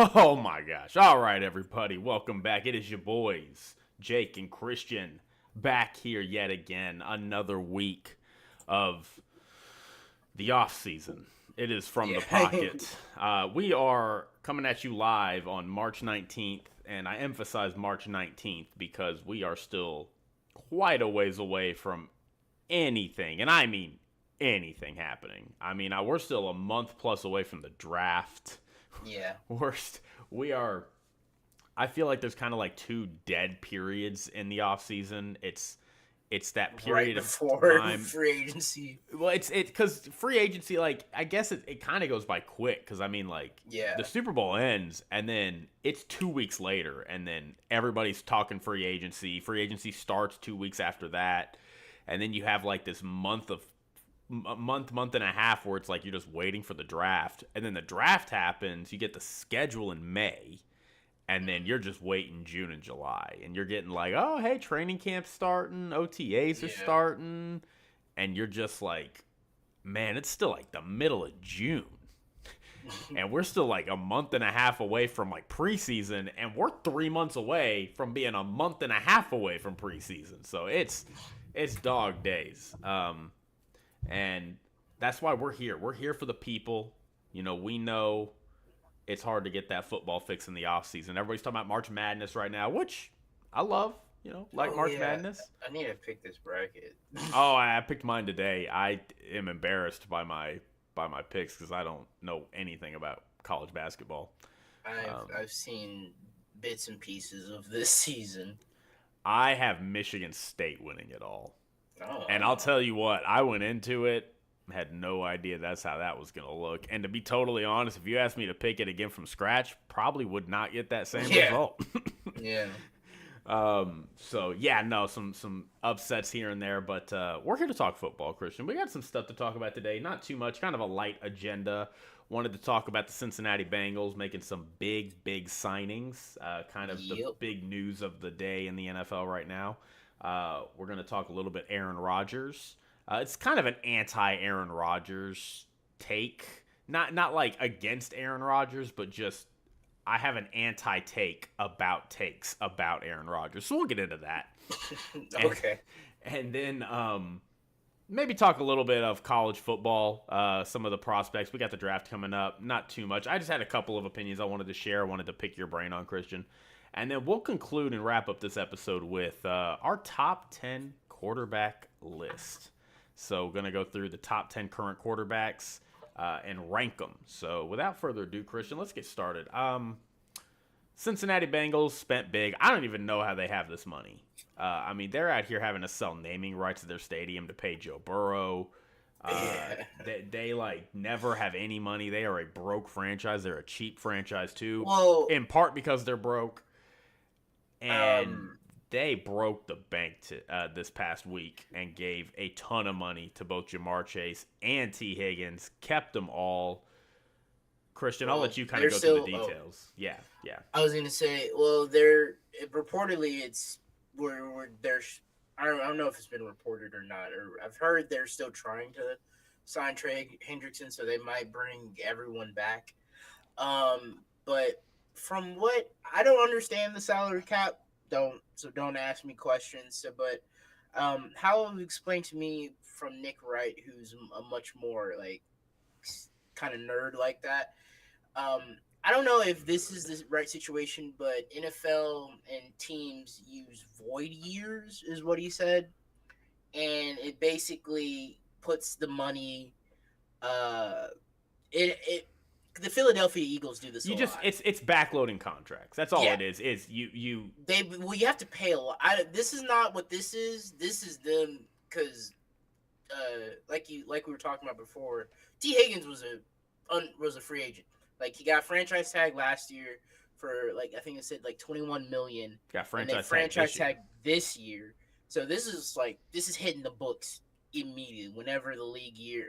Oh my gosh. All right, everybody. Welcome back. It is your boys, Jake and Christian, back here yet again. Another week of the off season. It is from the Yeah. pocket. We are coming at you live on March 19th, and I emphasize March 19th because we are still quite a ways away from anything, and I mean anything happening. We're still a month plus away from the draft. Yeah. Worst. We are. I feel like there's kind of like two dead periods in the off season. It's that Right period of before time. free agency. Well, it's because free agency, like I guess it kind of goes by quick. Because the Yeah. Super Bowl ends and then it's 2 weeks later, and then everybody's talking free agency. Free agency starts 2 weeks after that, and then you have like this month and a half where it's like you're just waiting for the draft, and then the draft happens. You get the schedule in May, and then you're just waiting June and July, and you're getting like, oh hey, training camp's starting, OTAs are Yeah. starting, and you're just like, man, it's still like the middle of June, and we're still like a month and a half away from like preseason, and we're 3 months away from being a month and a half away from preseason. So it's dog days. And that's why we're here. We're here for the people. We know it's hard to get that football fix in the offseason. Everybody's talking about March Madness right now, which I love, like Oh March yeah. Madness. I need to pick this bracket. Oh, I picked mine today. I am embarrassed by my picks because I don't know anything about college basketball. I've Um, I've seen bits and pieces of this season. I have Michigan State winning it all. Oh And I'll wow. tell you what, I went into it, had no idea that's how that was going to look. And to be totally honest, if you asked me to pick it again from scratch, probably would not get that same Yeah. result. Yeah. So yeah, no, some upsets here and there, but we're here to talk football, Christian. We got some stuff to talk about today. Not too much, kind of a light agenda. Wanted to talk about the Cincinnati Bengals making some big signings. Kind of the Yep. big news of the day in the NFL right now. We're going to talk a little bit Aaron Rodgers. It's kind of an anti-Aaron Rodgers take. Not like against Aaron Rodgers, but just I have an anti-take about takes about Aaron Rodgers. So we'll get into that. And Okay. and then maybe talk a little bit of college football, some of the prospects. We got the draft coming up. Not too much. I just had a couple of opinions I wanted to share. I wanted to pick your brain on, Christian. And then we'll conclude and wrap up this episode with our top 10 quarterback list. So we're going to go through the top 10 current quarterbacks and rank them. So without further ado, Christian, let's get started. Cincinnati Bengals spent big. I don't even know how they have this money. They're out here having to sell naming rights to their stadium to pay Joe Burrow. Yeah. They like never have any money. They are a broke franchise. They're a cheap franchise too, Well, in part because they're broke. And um, they broke the bank this past week and gave a ton of money to both Jamar Chase and T. Higgins. Kept them all. Christian, I'll let you kind of they're go through the still. Oh, details. Yeah, yeah. I was gonna say. Well, they're reportedly it's we're there's. I don't know if it's been reported or not. Or I've heard they're still trying to sign Trey Hendrickson, so they might bring everyone back. But from what I don't understand the salary cap, don't ask me questions. So, but how explained to me from Nick Wright, who's a much more like kind of nerd like that. I don't know if this is the right situation, but NFL and teams use void years, is what he said, and it basically puts the money. Uh, it the Philadelphia Eagles do this a You just lot. it's backloading contracts. That's all Yeah, it is. Is you you have to pay a lot. This is not what this is. This is them because like we were talking about before. T Higgins was a free agent. Like he got franchise tag last year for like I think it said like 21 million, got and then franchise tag franchise this year. tag this year. So this is hitting the books immediately. Whenever the league year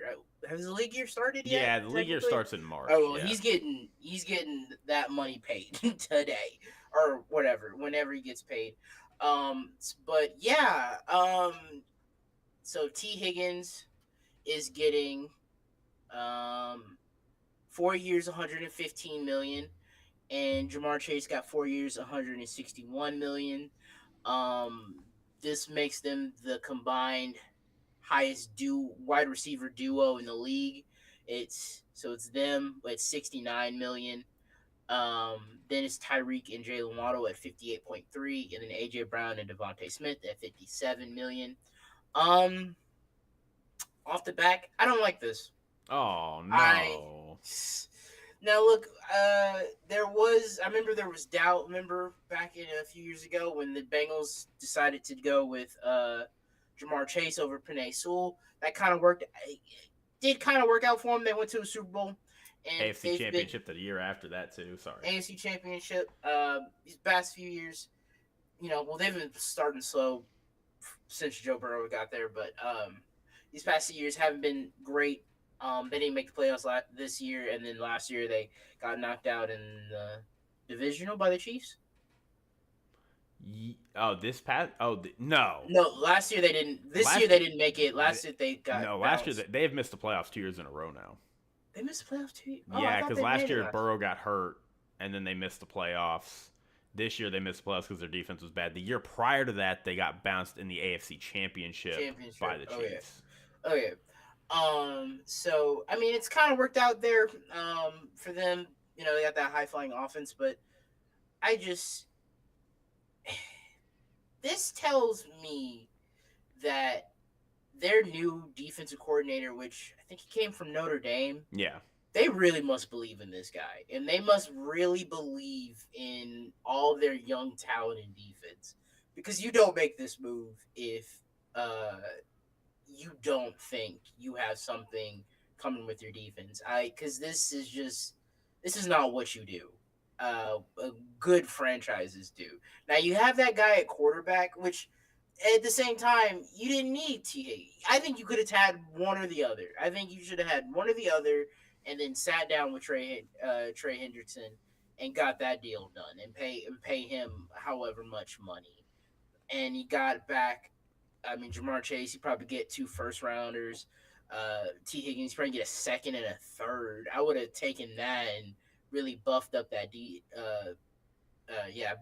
has the league year started yet? Yeah, the league year Technically. starts in March. Oh well, Yeah. he's getting that money paid today or whatever whenever he gets paid. But yeah. So T Higgins is getting um 4 years, 115 million, and Jamar Chase got 4 years, 161 million. Um, this makes them the combined highest wide receiver duo in the league. It's them at 69 million. Then it's Tyreek and Jalen Waddle at 58.3, and then AJ Brown and Devontae Smith at 57 million. Um, Off the back, I don't like this. Oh I no. Now look, I remember there was doubt. Remember back in a few years ago when the Bengals decided to go with Jamar Chase over Penei Sewell. That kind of worked. It did kind of work out for them. They went to a Super Bowl, and AFC they've been Championship the year after that too. Sorry. AFC Championship. These past few years, well, they've been starting slow since Joe Burrow got there, but these past 2 years haven't been great. They didn't make the playoffs this year, and then last year they got knocked out in the divisional by the Chiefs. This past. No. No, last year they didn't. This year they didn't make it. Last year they got no. bounced. Last year they have missed the playoffs 2 years in a row now. They missed the playoffs 2 years. Yeah, because last year Burrow got hurt, and then they missed the playoffs. This year they missed the playoffs because their defense was bad. The year prior to that, they got bounced in the AFC Championship by the Chiefs. Oh yeah. So I mean, it's kind of worked out there. For them, they got that high flying offense, but I just this tells me that their new defensive coordinator, which I think he came from Notre Dame, yeah, they really must believe in this guy, and they must really believe in all their young talent in defense, because you don't make this move if you don't think you have something coming with your defense. Because this is not what you do. Good franchises do. Now you have that guy at quarterback, which at the same time you didn't need T. I think you could have had one or the other. I think you should have had one or the other, and then sat down with Trey Hendrickson and got that deal done, and pay him however much money, and he got back. I mean, Jamar Chase, he probably get 2 first rounders. T. Higgins probably get a second and a third. I would have taken that and really buffed up that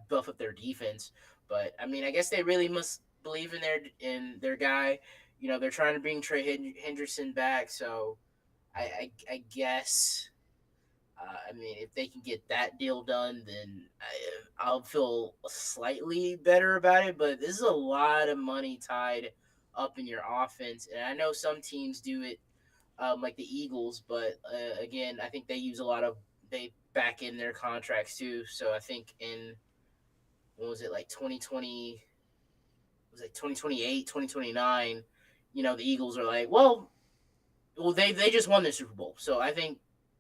buff up their defense. But I mean, I guess they really must believe in their guy. They're trying to bring Trey Hendrickson back, so I guess. I mean, if they can get that deal done, then I'll feel slightly better about it. But this is a lot of money tied up in your offense, and I know some teams do it, like the Eagles. But again, I think they back in their contracts too. So I think in what was it, like 2020? Was it 2028, 2029? The Eagles are like, well, they just won the Super Bowl, so I think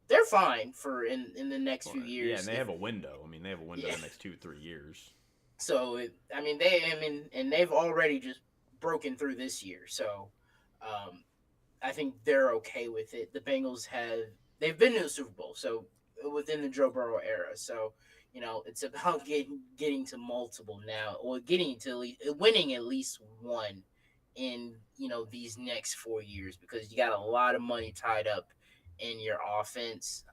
they're fine for in the next few years. Yeah, and they have a window. I mean, they have a window in the next 2-3 years. So and they've already just broken through this year. So I think they're okay with it. The Bengals they've been to the Super Bowl, so within the Joe Burrow era. So it's about getting to multiple now, or getting to winning at least one in these next 4 years, because you got a lot of money tied up in your offense.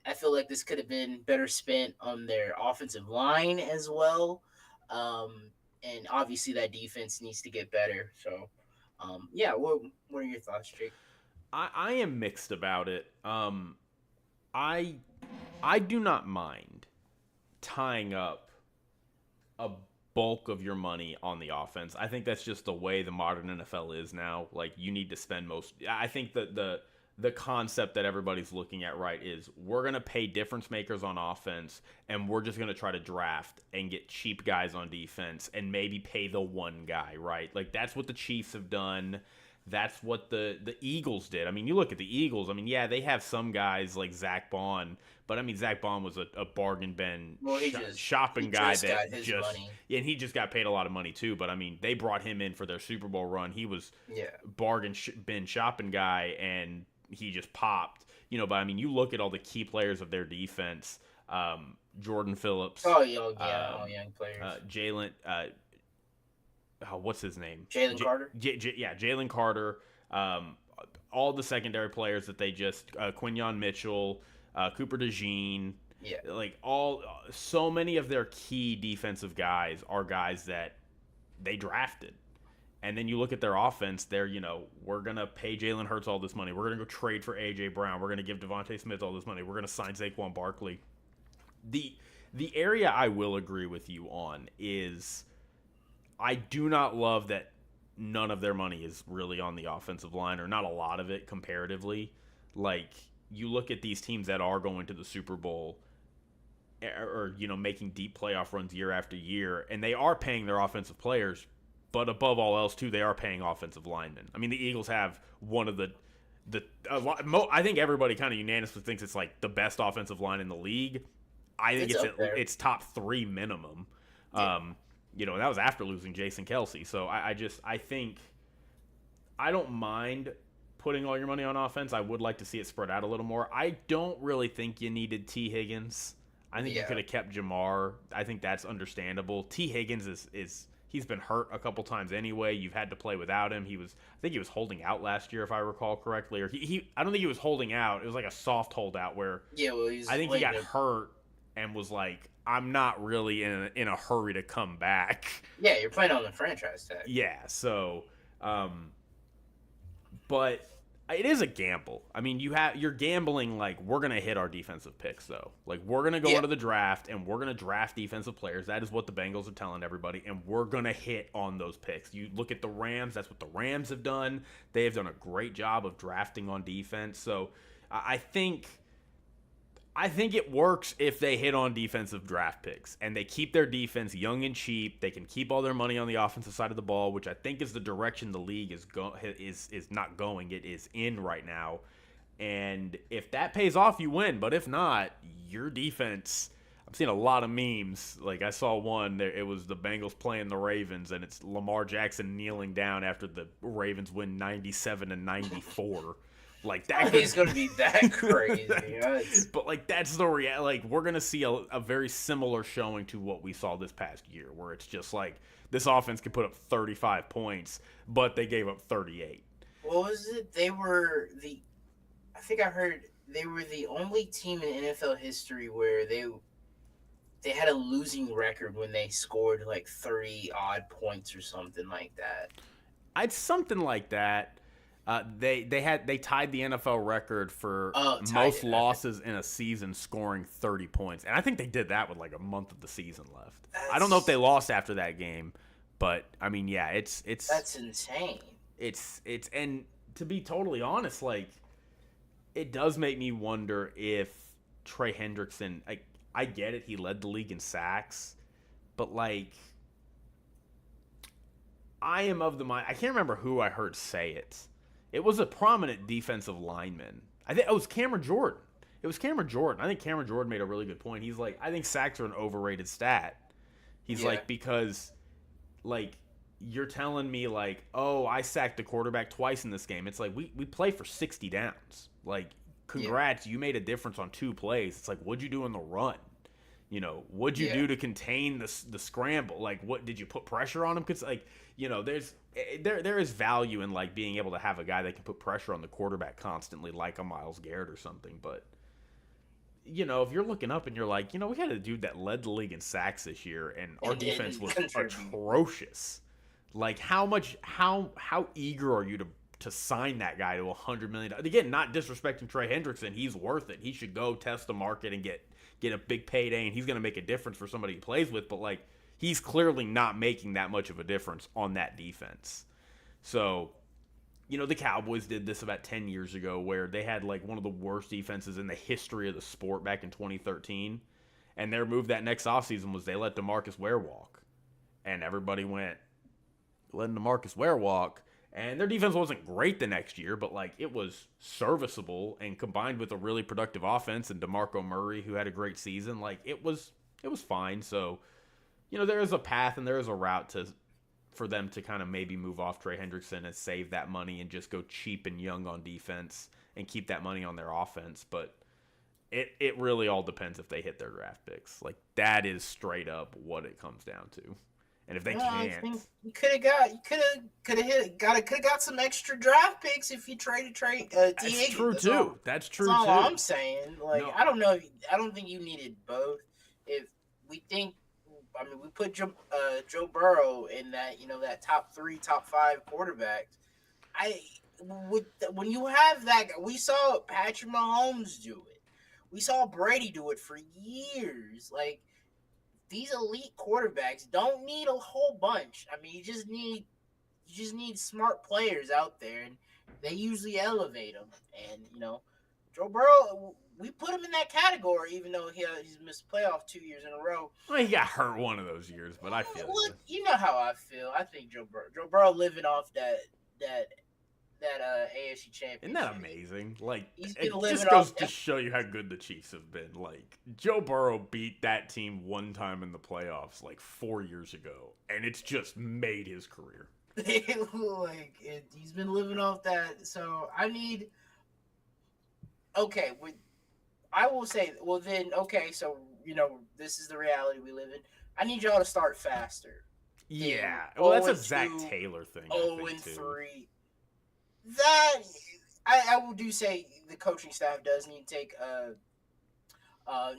I feel like this could have been better spent on their offensive line as well. And obviously that defense needs to get better. So, what are your thoughts, Jake? I am mixed about it. I do not mind tying up a bulk of your money on the offense. I think that's just the way the modern NFL is now. Like, you need to spend most. I think that the concept that everybody's looking at right is we're going to pay difference makers on offense, and we're just going to try to draft and get cheap guys on defense and maybe pay the one guy, right? Like, that's what the Chiefs have done. That's what the Eagles did. I mean, you look at the Eagles. I mean, yeah, they have some guys like Zach Bond, but I mean, Zach Bond was a bargain bin shopping guy that and he just got paid a lot of money too. But I mean, they brought him in for their Super Bowl run. He was bargain bin shopping guy, and he just popped. But I mean, you look at all the key players of their defense. Jordan Phillips. All young players. Jalen. What's his name? Jalen Carter. Jalen Carter. All the secondary players that they just Quinyon Mitchell. Cooper DeJean. Yeah. Like so many of their key defensive guys are guys that they drafted. And then you look at their offense, we're going to pay Jalen Hurts all this money. We're going to go trade for A.J. Brown. We're going to give Devontae Smith all this money. We're going to sign Saquon Barkley. The area I will agree with you on is I do not love that none of their money is really on the offensive line, or not a lot of it comparatively. Like, you look at these teams that are going to the Super Bowl or making deep playoff runs year after year, and they are paying their offensive players, but above all else, too, they are paying offensive linemen. I mean, the Eagles have one of I think everybody kind of unanimously thinks it's like the best offensive line in the league. I think it's top 3 minimum. Yeah. That was after losing Jason Kelce. So I think I don't mind putting all your money on offense. I would like to see it spread out a little more. I don't really think you needed T. Higgins. I think you could have kept Jamar. I think that's understandable. T. Higgins is he's been hurt a couple times anyway. You've had to play without him. I think he was holding out last year, if I recall correctly. Or I don't think he was holding out. It was like a soft holdout where I think he got hurt and was like, I'm not really in a hurry to come back. Yeah, you're playing on the franchise tag. Yeah, so, but it is a gamble. I mean, you're gambling like, we're gonna hit our defensive picks though. Like, we're gonna go into the draft and we're gonna draft defensive players. That is what the Bengals are telling everybody, and we're gonna hit on those picks. You look at the Rams. That's what the Rams have done. They have done a great job of drafting on defense. So, I think it works if they hit on defensive draft picks and they keep their defense young and cheap. They can keep all their money on the offensive side of the ball, which I think is the direction the league is not going. It is in right now. And if that pays off, you win. But if not, your defense, I've seen a lot of memes. Like, I saw one there. It was the Bengals playing the Ravens, and it's Lamar Jackson kneeling down after the Ravens win 97-94. Like, that he's gonna be that crazy. But like, that's the reality. Like, we're gonna see a very similar showing to what we saw this past year, where it's just like this offense could put up 35 points, but they gave up 38. What was it? I think I heard they were the only team in NFL history where they had a losing record when they scored like 30 odd points or something like that. It's something like that. They tied the NFL record for most losses in a season scoring 30 points. And I think they did that with like a month of the season left. I don't know if they lost after that game, but I mean, yeah, it's that's insane. And to be totally honest, like, it does make me wonder if Trey Hendrickson, I get it, he led the league in sacks, but like, I am of the mind, I can't remember who I heard say it. It was a prominent defensive lineman. I think it was Cameron Jordan. I think Cameron Jordan made a really good point. He's like, I think sacks are an overrated stat. He's like, because, like, you're telling me, like, oh, I sacked the quarterback twice in this game. It's like, we play for 60 downs. Like, congrats, you made a difference on 2 plays. It's like, what'd you do in the run? What'd you do to contain the scramble? Like, what did you put pressure on him? Because, like, there is value in, like, being able to have a guy that can put pressure on the quarterback constantly, like a Myles Garrett or something. But, if you're looking up and you're like, we had a dude that led the league in sacks this year, and our defense was atrocious. Like, how eager are you to sign that guy to $100 million? Again, not disrespecting Trey Hendrickson. He's worth it. He should go test the market and get a big payday, and he's going to make a difference for somebody he plays with. But, like, he's clearly not making that much of a difference on that defense. So, the Cowboys did this about 10 years ago, where they had, like, one of the worst defenses in the history of the sport back in 2013. And their move that next offseason was they let DeMarcus Ware walk. And everybody went, letting DeMarcus Ware walk. And their defense wasn't great the next year, but, like, it was serviceable, and combined with a really productive offense and DeMarco Murray, who had a great season, like, it was fine. So, there is a path and there is a route for them to kind of maybe move off Trey Hendrickson and save that money and just go cheap and young on defense and keep that money on their offense. But it really all depends if they hit their draft picks. Like, that is straight up what it comes down to. And if they I can't, think you could have got some extra draft picks if you traded T that's Higgins. true too. That's That's true all too. I'm saying. Like, No, I don't know. I don't think you needed both. If we think, I mean, we put Joe Burrow in that, that top 3, top 5 quarterbacks. I would when you have that, we saw Patrick Mahomes do it. We saw Brady do it for years. Like, these elite quarterbacks don't need a whole bunch. I mean, you just need smart players out there, and they usually elevate them. And Joe Burrow, we put him in that category, even though he's missed playoff 2 years in a row. well, he got hurt one of those years, but I feel Well, you. you know how I feel. I think Joe Burrow living off that AFC Isn't Championship. that amazing? Like, He's it been living just goes off to show you how good the Chiefs have been. Like, Joe Burrow beat that team one time in the playoffs, like 4 years ago, and it's just made his career. He's been living off that. So I need. Okay, I will say. Well, then, okay. So this is the reality we live in. I need y'all to start faster. Yeah, well, that's a Zach 0-2, Taylor thing. 0-3. That I will do say the coaching staff does need to take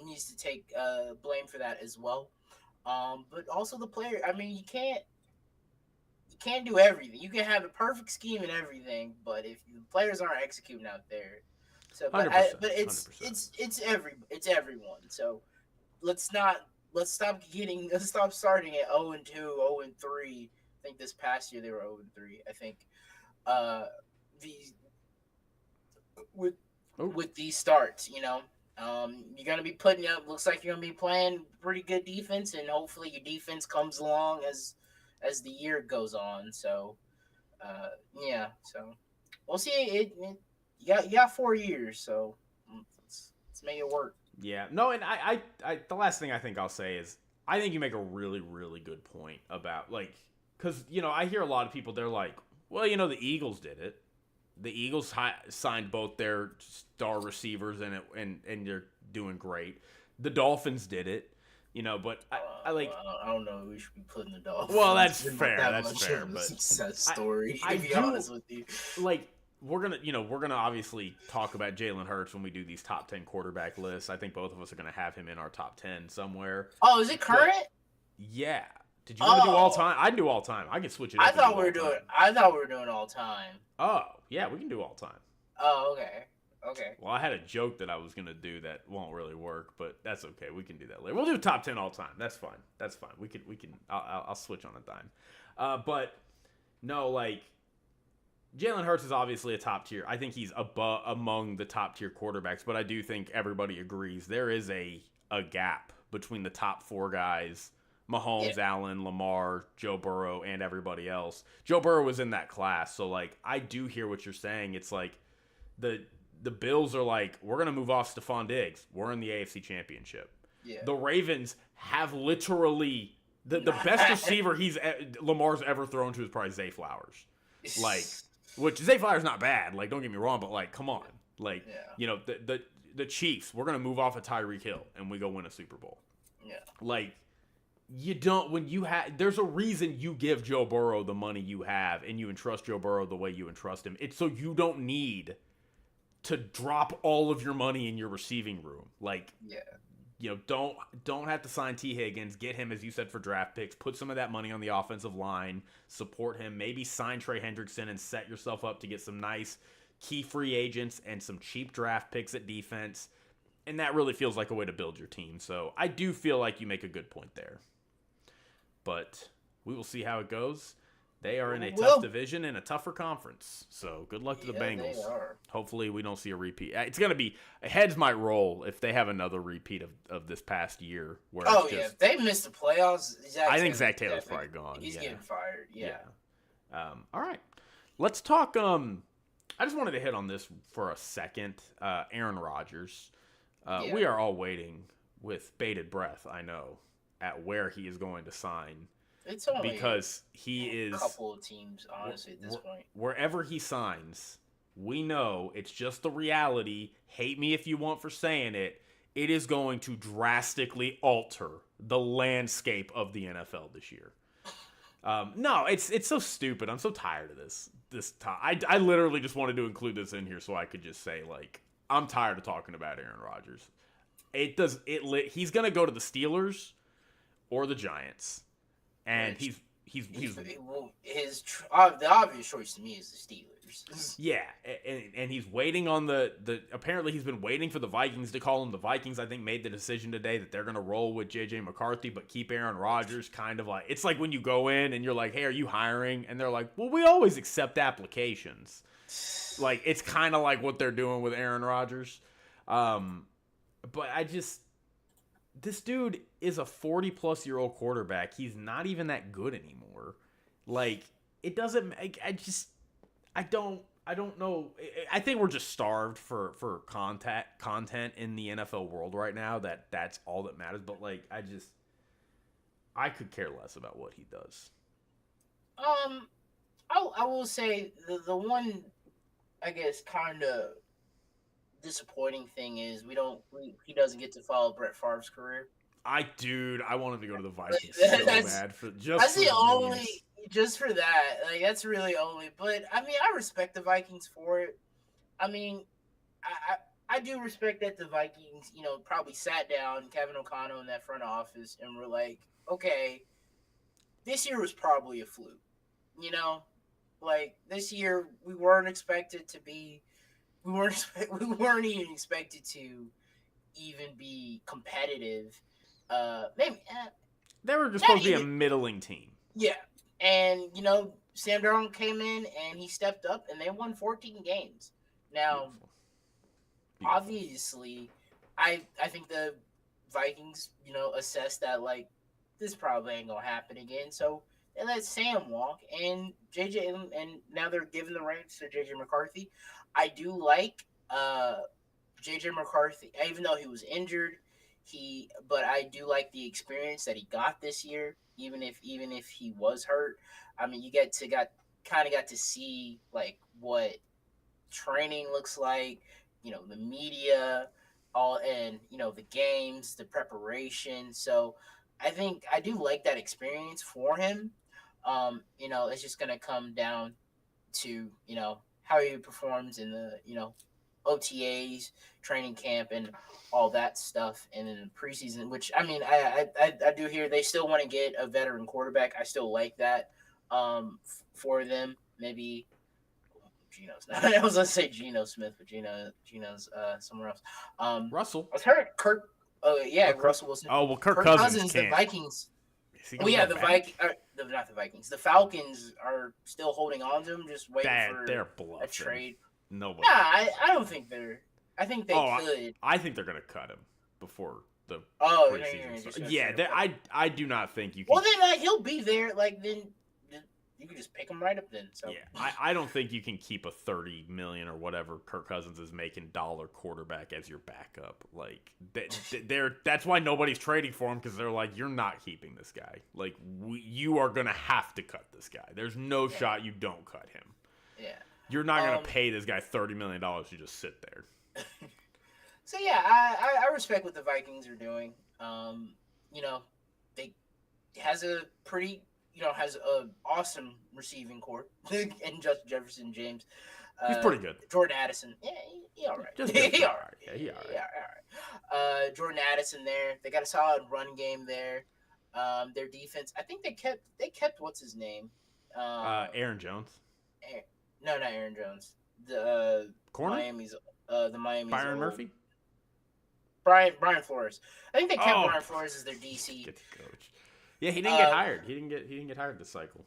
needs to take blame for that as well. But also the player. I mean, you can't do everything. You can have a perfect scheme and everything, but if the players aren't executing out there, so but 100%, but it's 100%. it's everyone. So let's stop starting at 0-2, 0-3. I think this past year they were 0-3. I think these with these starts, you're gonna be putting up. Looks like you're gonna be playing pretty good defense, and hopefully your defense comes along as the year goes on. So, so we'll see. You got 4 years, so let's make it work. Yeah, no, and I the last thing I think I'll say is I think you make a really, really good point about, like, because, I hear a lot of people, they're like, well, the Eagles did it. The Eagles signed both their star receivers, and they're doing great. The Dolphins did it, but I like. I don't know. We should be putting the Dolphins. Well, that's It's not fair. that That's much fair. of a But success story. I To be do, honest with you, like, we're gonna obviously talk about Jalen Hurts when we do these top 10 quarterback lists. I think both of us are gonna have him in our top 10 somewhere. oh, is it current? But, yeah. Did you want to do all Oh. time? I can do all time. I can switch it up. I and thought do we were all doing. time. I thought we were doing all time. Oh, yeah, we can do all time. Oh, okay. Okay. Well, I had a joke that I was gonna do that won't really work, but that's okay. We can do that later. We'll do top 10 all time. That's fine. That's fine. We can. I'll switch on a dime. But no, like, Jalen Hurts is obviously a top tier. I think he's among the top tier quarterbacks, but I do think everybody agrees there is a gap between the top 4 guys: Mahomes, Allen, Lamar, Joe Burrow, and everybody else. Joe Burrow was in that class, so, like, I do hear what you're saying. It's like the Bills are like, we're going to move off Stephon Diggs. We're in the AFC Championship. Yeah. The Ravens have literally the best receiver Lamar's ever thrown to is probably Zay Flowers. Like, which Zay Flowers not bad. Like, don't get me wrong, but, like, come on. Like, the Chiefs, we're going to move off of Tyreek Hill and we go win a Super Bowl. Yeah. Like, you don't, there's a reason you give Joe Burrow the money you have and you entrust Joe Burrow the way you entrust him. It's so you don't need to drop all of your money in your receiving room. Like, don't have to sign T. Higgins, get him, as you said, for draft picks, put some of that money on the offensive line, support him, maybe sign Trey Hendrickson and set yourself up to get some nice key free agents and some cheap draft picks at defense. And that really feels like a way to build your team. So I do feel like you make a good point there. But we will see how it goes. They are in a tough division and a tougher conference. So good luck to the Bengals. They are. Hopefully we don't see a repeat. It's going to be – heads might roll if they have another repeat of this past year. Where if they miss the playoffs, I think Zach Taylor's probably gone. He's getting fired. Yeah. All right. Let's talk I just wanted to hit on this for a second. Aaron Rodgers. We are all waiting with bated breath, I know, at where he is going to sign. It's only because he is a couple of teams, honestly, at this point. Wherever he signs, we know it's just the reality. Hate me if you want for saying it. It is going to drastically alter the landscape of the NFL this year. No, it's so stupid. I'm so tired of this time. I literally just wanted to include this in here so I could just say like I'm tired of talking about Aaron Rodgers. He's gonna go to the Steelers or the Giants, and he's the obvious choice to me is the Steelers. yeah, and he's waiting on the apparently he's been waiting for the Vikings to call him. The Vikings, I think, made the decision today that they're gonna roll with JJ McCarthy but keep Aaron Rodgers. Kind of like it's like when you go in and you're like, hey, are you hiring? And they're like, well, we always accept applications. Like it's kind of like what they're doing with Aaron Rodgers. But this dude is a 40-plus-year-old quarterback. He's not even that good anymore. Like it doesn't make I don't know. I think we're just starved for content in the NFL world right now. That's all that matters. But like, I could care less about what he does. I will say the one, I guess, kind of disappointing thing is he doesn't get to follow Brett Favre's career. I want him to go to the Vikings so bad for just that's for the only. millions. Just for that, like that's really only. But I mean, I respect the Vikings for it. I mean, I do respect that the Vikings, probably sat down Kevin O'Connell in that front office and were like, okay, this year was probably a fluke. Like this year we weren't expected to be, we weren't even expected to even be competitive. Maybe they were just supposed to be a middling team. Yeah. And, Sam Darnold came in and he stepped up and they won 14 games. Now, Beautiful. Obviously, I think the Vikings, assessed that, like, this probably ain't going to happen again. So they let Sam walk and and now they're giving the reins to JJ McCarthy. I do like JJ McCarthy, even though he was injured, but I do like the experience that he got this year. Even if he was hurt, I mean, you got to see like what training looks like, the media, all, and the games, the preparation. So I think I do like that experience for him. It's just gonna come down to how he performs in the OTAs, training camp, and all that stuff, and in the preseason. Which I mean, I do hear they still want to get a veteran quarterback. I still like that for them. Maybe Geno's not. I was gonna say Geno Smith, but Geno's somewhere else. Russell. I was heard Kirk. Oh yeah, Russell Wilson. Oh well, Kirk Cousins the Vikings. Oh yeah, the Vikings. Not the Vikings. The Falcons are still holding on to him, just waiting for a trade. Nobody. Nah, I don't think they're. I think they could. I think they're gonna cut him before the preseason starts. Yeah, I do not think you can. Well, then he'll be there. Like then you can just pick him right up then. So yeah, I don't think you can keep a $30 million or whatever Kirk Cousins is making dollar quarterback as your backup. Like that's why nobody's trading for him, because they're like, you're not keeping this guy. Like you are gonna have to cut this guy. There's no shot you don't cut him. Yeah. You're not going to pay this guy $30 million to just sit there. So, yeah, I respect what the Vikings are doing. They has a pretty, has an awesome receiving core. And Justin Jefferson, James. He's pretty good. Jordan Addison. Yeah, he all right. He all right. Yeah, he all right. Yeah, all right. Jordan Addison there. They got a solid run game there. Their defense, I think they kept what's his name? Aaron Jones. No, not Aaron Jones. The Miami's Byron Murphy. Brian Flores. I think they kept Brian Flores as their DC. Get the coach. Yeah, he didn't get hired. He didn't get hired this cycle.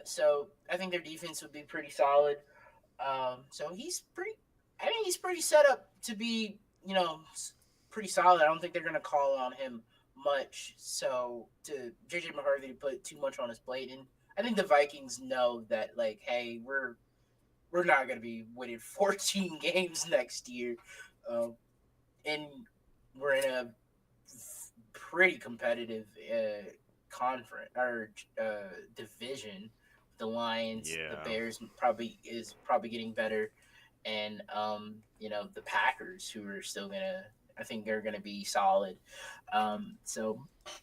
So I think their defense would be pretty solid. So I think he's pretty set up to be, pretty solid. I don't think they're going to call on him much. So to JJ McCarthy to put too much on his plate, and I think the Vikings know that, like, hey, we're not going to be winning 14 games next year, and we're in a pretty competitive conference or division. The Lions, the Bears probably getting better, and the Packers, who are still I think they're gonna be solid. I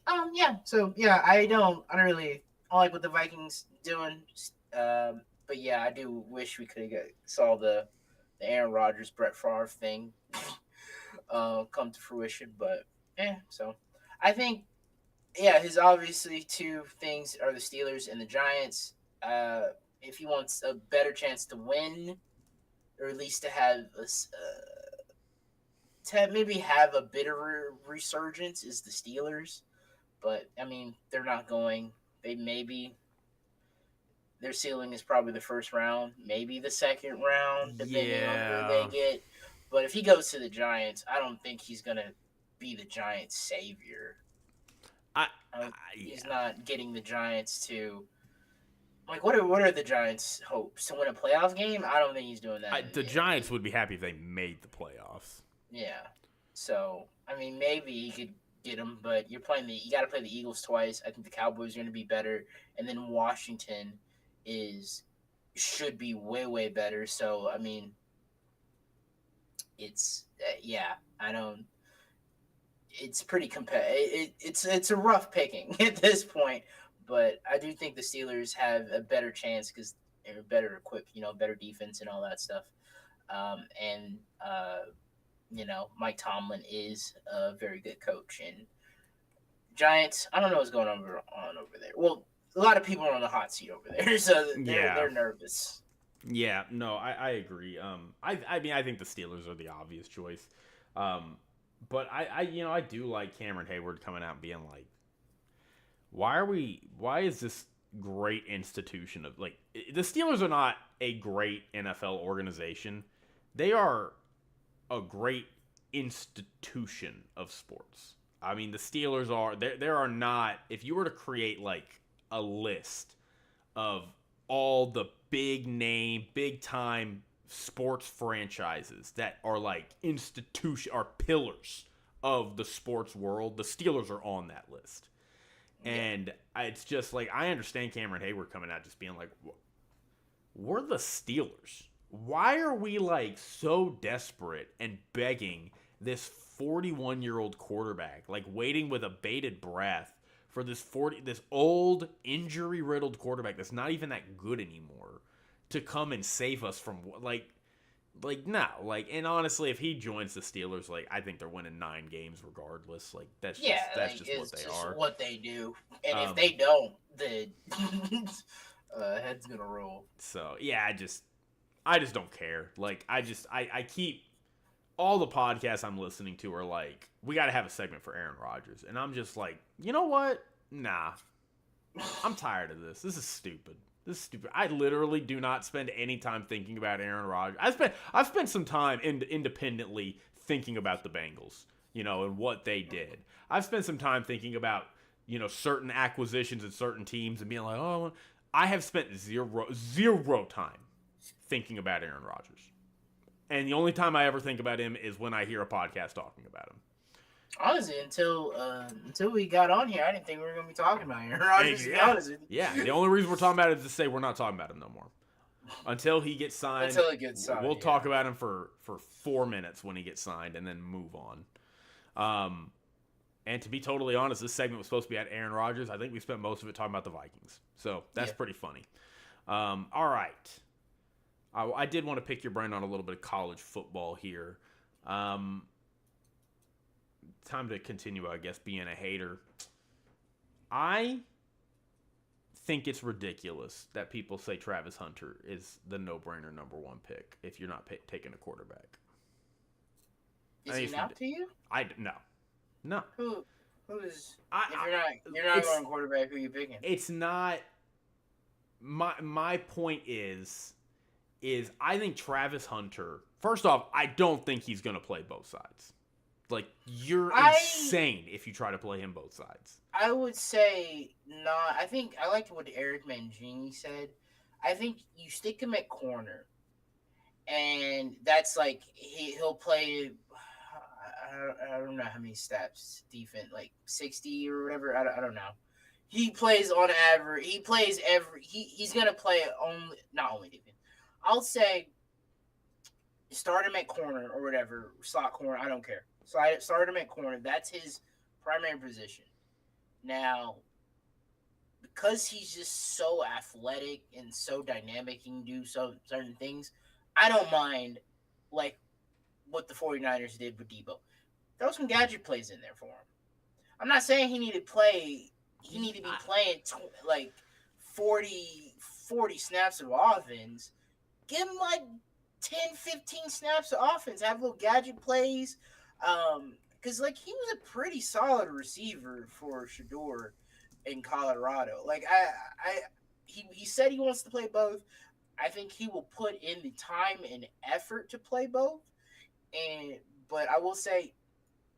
don't really. I like what the Vikings doing. But yeah, I do wish we could have saw the Aaron Rodgers Brett Favre thing come to fruition. But yeah, so I think his obviously two things are the Steelers and the Giants. If he wants a better chance to win, or at least to have maybe have a bit of a resurgence, is the Steelers. But I mean, they're not going. They maybe their ceiling is probably the first round, maybe the second round, depending on who they Yeah. get. But if he goes to the Giants, I don't think he's gonna be the Giants' savior. I, He's yeah. not getting the Giants to like what are the Giants' hopes to win a playoff game? I don't think he's doing that. The Giants would be happy if they made the playoffs. Yeah. So I mean, maybe he could get them, but you got to play the Eagles twice. I think the Cowboys are going to be better, and then Washington is should be way better. So I mean, it's yeah. I don't. It's pretty it's a rough picking at this point, but I do think the Steelers have a better chance because they're better equipped. Better defense and all that stuff. And Mike Tomlin is a very good coach. And Giants, I don't know what's going on over there. Well, a lot of people are on the hot seat over there, so Yeah. they're nervous. Yeah, no, I agree. I mean, I think the Steelers are the obvious choice. But I do like Cameron Hayward coming out and being like, why is this great institution of like the Steelers are not a great NFL organization. They are a great institution of sports. I mean, the Steelers are there are not if you were to create like a list of all the big name, big time sports franchises that are like institution are pillars of the sports world, the Steelers are on that list. Yeah. And it's just like I understand Cameron Hayward coming out just being like, we're the Steelers. Why are we like so desperate and begging this 41-year-old quarterback, like waiting with a bated breath for this old injury riddled quarterback that's not even that good anymore to come and save us from no, and honestly, if he joins the Steelers, like I think they're winning 9 games regardless. Like that's just what they are. What they do, and if Um, they don't, the head's gonna roll. so yeah, I just don't care. Like I keep all the podcasts I'm listening to are like, we got to have a segment for Aaron Rodgers, and I'm just like, you know what? Nah, I'm tired of this. This is stupid. This is stupid. I literally do not spend any time thinking about Aaron Rodgers. I've spent some time independently thinking about the Bengals, and what they did. I've spent some time thinking about, certain acquisitions and certain teams and being like, oh, I have spent zero time thinking about Aaron Rodgers. And the only time I ever think about him is when I hear a podcast talking about him. Honestly, until we got on here, I didn't think we were gonna be talking about Aaron Rodgers. To be honest with you. Yeah, the only reason we're talking about it is to say we're not talking about him no more. Until he gets signed, we'll talk about him for 4 minutes when he gets signed, and then move on. And to be totally honest, this segment was supposed to be at Aaron Rodgers. I think we spent most of it talking about the Vikings, so that's pretty funny. All right, I did want to pick your brain on a little bit of college football here. Time to continue, I guess, being a hater. I think it's ridiculous that people say Travis Hunter is the no-brainer number 1 pick if you're not taking a quarterback. Is he not to you? No. Who is? If you're not going quarterback, who are you picking? It's not. My point is I think Travis Hunter. First off, I don't think he's going to play both sides. Like, you're insane if you try to play him both sides. I would say not. I think I liked what Eric Mangini said. I think you stick him at corner, and that's like he'll play. I don't know how many steps defense, like 60 or whatever. I don't know. He plays on average. He plays he's gonna play not only defense. I'll say start him at corner or whatever, slot corner. I don't care. So I start him at corner. That's his primary position. Now, because he's just so athletic and so dynamic, he can do certain things. I don't mind like what the 49ers did with Debo. Throw some gadget plays in there for him. I'm not saying he need to play. He need to be playing like 40 snaps of offense. Give him like 10, 15 snaps of offense. Have little gadget plays. Because like he was a pretty solid receiver for Shador in Colorado. Like he said he wants to play both. I think he will put in the time and effort to play both. But I will say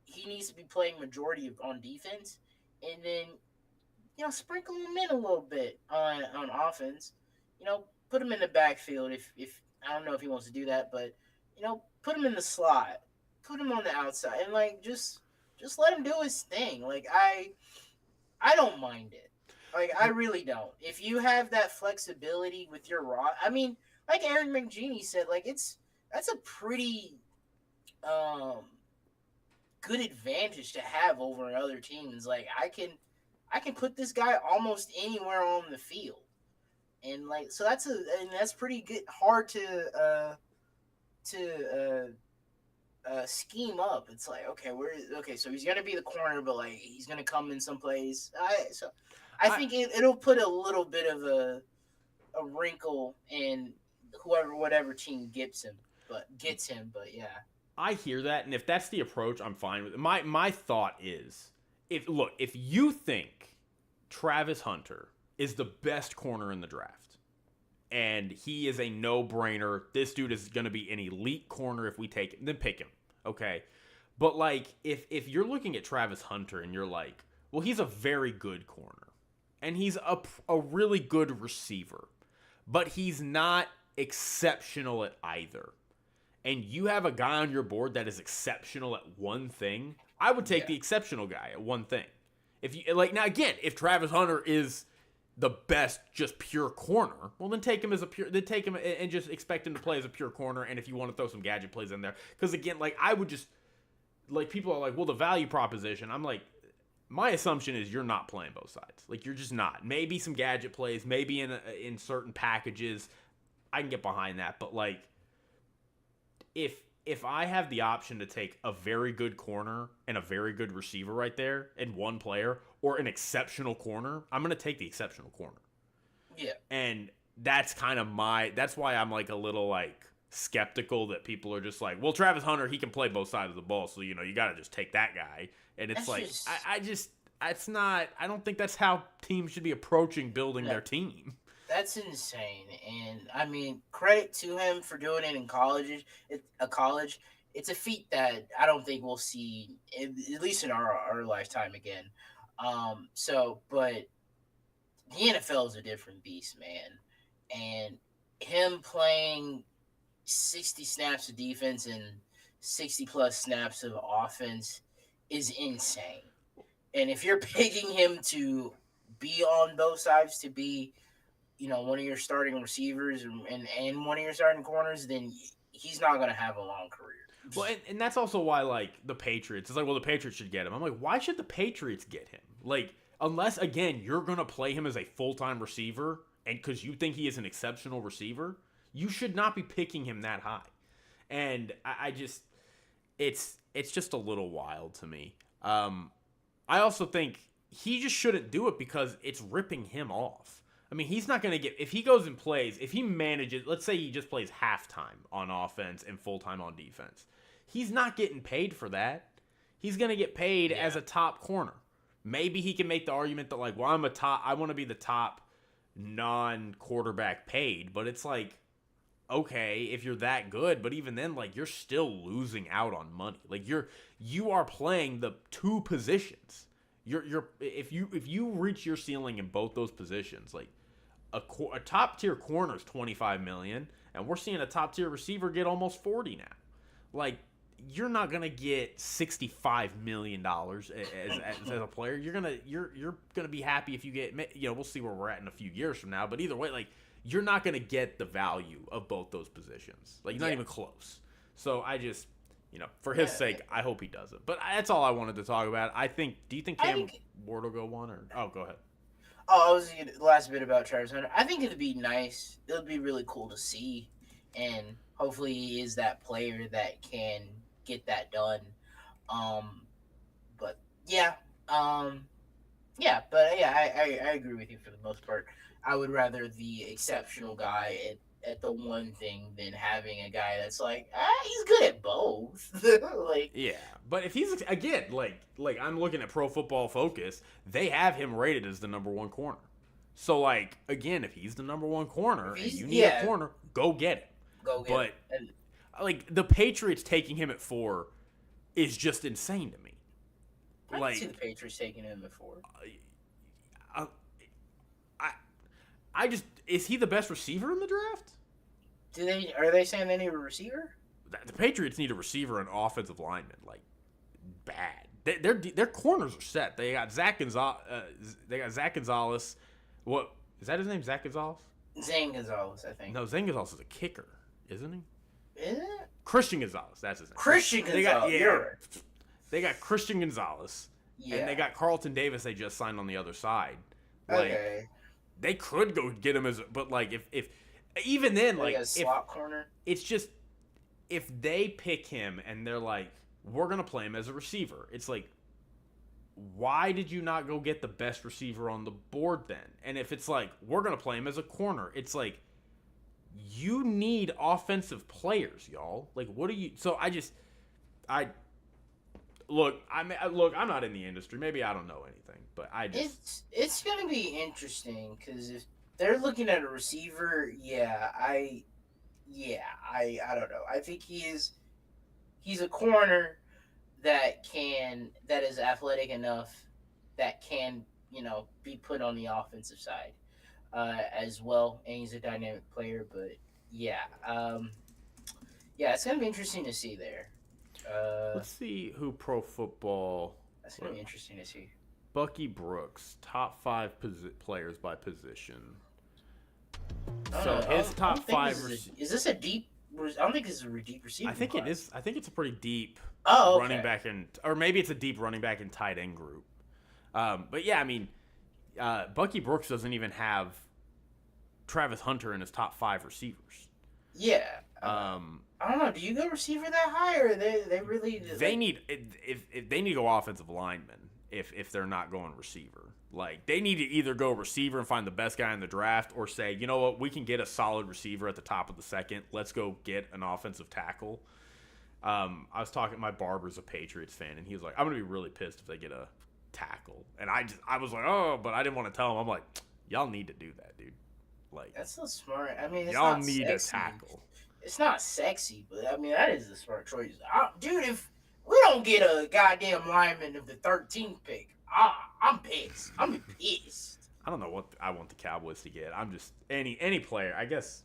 he needs to be playing majority on defense, and then sprinkle him in a little bit on offense. Put him in the backfield if I don't know if he wants to do that, but put him in the slot, put him on the outside, and like just let him do his thing. Like I don't mind it. Like I really don't. If you have that flexibility with your I mean, like Aaron McGenie said, like that's a pretty good advantage to have over other teams. Like I can put this guy almost anywhere on the field, and like so that's pretty good. Hard to scheme up. It's like okay, so he's gonna be the corner, but like he's gonna come in some plays. I think it'll put a little bit of a wrinkle in whatever team gets him. But yeah. I hear that, and if that's the approach, I'm fine with it. My thought is, if you think Travis Hunter is the best corner in the draft, and he is a no-brainer, this dude is going to be an elite corner if we take him, then pick him, okay? But, like, if you're looking at Travis Hunter and you're like, well, he's a very good corner, and he's a really good receiver, but he's not exceptional at either, and you have a guy on your board that is exceptional at one thing, I would take the exceptional guy at one thing. If you now again, if Travis Hunter is the best just pure corner, well then take him and just expect him to play as a pure corner. And if you want to throw some gadget plays in there, because again, like I would just like people are like, well, the value proposition. I'm like, my assumption is you're not playing both sides. Like you're just not. Maybe some gadget plays, maybe in certain packages, I can get behind that. But like, if I have the option to take a very good corner and a very good receiver right there in one player, or an exceptional corner, I'm going to take the exceptional corner. Yeah. And that's kind of that's why I'm like a little like skeptical that people are just like, well, Travis Hunter, he can play both sides of the ball. So, you got to just take that guy. And it's I don't think that's how teams should be approaching building their team. That's insane, and I mean, credit to him for doing it in college. It's a feat that I don't think we'll see, at least in our lifetime again. But the NFL is a different beast, man, and him playing 60 snaps of defense and 60 plus snaps of offense is insane. And if you're picking him to be on both sides, to be one of your starting receivers and one of your starting corners, then he's not going to have a long career. Well, and that's also why, like, the Patriots, it's like, well, the Patriots should get him. I'm like, why should the Patriots get him? Like, unless, again, you're going to play him as a full-time receiver, and because you think he is an exceptional receiver, you should not be picking him that high. And I just, it's just a little wild to me. I also think he just shouldn't do it because it's ripping him off. I mean, he's not going to get – if he goes and plays, if he manages – let's say he just plays halftime on offense and full-time on defense. He's not getting paid for that. He's going to get paid as a top corner. Maybe he can make the argument that, like, well, I want to be the top non-quarterback paid. But it's like, okay, if you're that good. But even then, like, you're still losing out on money. Like, you are playing the two positions. If you reach your ceiling in both those positions, like, a top tier corner is $25 million, and we're seeing a top tier receiver get almost $40 million now. Like, you're not gonna get $65 million as a player. You're gonna be happy if you get. We'll see where we're at in a few years from now. But either way, like, you're not gonna get the value of both those positions. Like, you're not even close. So I just. For his sake, I hope he doesn't. But that's all I wanted to talk about. Do you think Cam Ward will go one or? Oh, go ahead. Oh, I was gonna, the last bit about Travis Hunter. I think it'd be nice. It would be really cool to see, and hopefully he is that player that can get that done. Um, but yeah, um, yeah, but yeah, I agree with you for the most part. I would rather the exceptional guy at the one thing than having a guy that's like, he's good at both. Like, Yeah, but if he's again like I'm looking at Pro Football Focus, they have him rated as the number one corner. So like again, if he's the number one corner and you need a corner, go get it. go get But him. And like the Patriots taking him at 4 is just insane to me. I Like can see the Patriots taking him before. I, I just is he the best receiver in the draft? Are they saying they need a receiver? The Patriots need a receiver and offensive lineman like bad. Their corners are set. They got Zach Gonzalez. What is that his name? Zach Gonzalez? Zane Gonzalez, I think. No, Zane Gonzalez is a kicker, isn't he? Is it? Christian Gonzalez, that's his name. Christian Gonzalez. You're right. They got Christian Gonzalez, and they got Carlton Davis. They just signed on the other side. Like, Okay. they could go get him but like if even then like a slot corner. It's just if they pick him and they're like we're gonna play him as a receiver, it's like why did you not go get the best receiver on the board then? And if it's like we're gonna play him as a corner, it's like you need offensive players, y'all. Like what do you? So look. I'm not in the industry. Maybe I don't know anything, but I just It's gonna be interesting because if they're looking at a receiver, I don't know. I think he's a corner that is athletic enough that can be put on the offensive side as well, and he's a dynamic player. But it's gonna be interesting to see there. Let's see who Pro Football. That's gonna be interesting to see. Bucky Brooks, top 5 players by position. So his top 5. Is this a deep? I don't think this is a deep receiver. I think it is. I think it's a pretty deep running back or maybe it's a deep running back and tight end group. But yeah, I mean, Bucky Brooks doesn't even have Travis Hunter in his top 5 receivers. Yeah. I don't know. Do you go receiver that high, or they really? They need if they need to go offensive lineman if they're not going receiver. Like they need to either go receiver and find the best guy in the draft, or say, you know what, we can get a solid receiver at the top of the second. Let's go get an offensive tackle. I was talking. My barber's a Patriots fan, and he was like, "I'm gonna be really pissed if they get a tackle." And I was like, "Oh," but I didn't want to tell him. I'm like, "Y'all need to do that, dude. Like that's so smart. I mean, it's y'all not need sexy. a tackle. It's not sexy, but I mean that is the smart choice, dude. If we don't get a goddamn lineman of the 13th pick, I'm pissed. I'm pissed. I don't know what I want the Cowboys to get. I'm just any player. I guess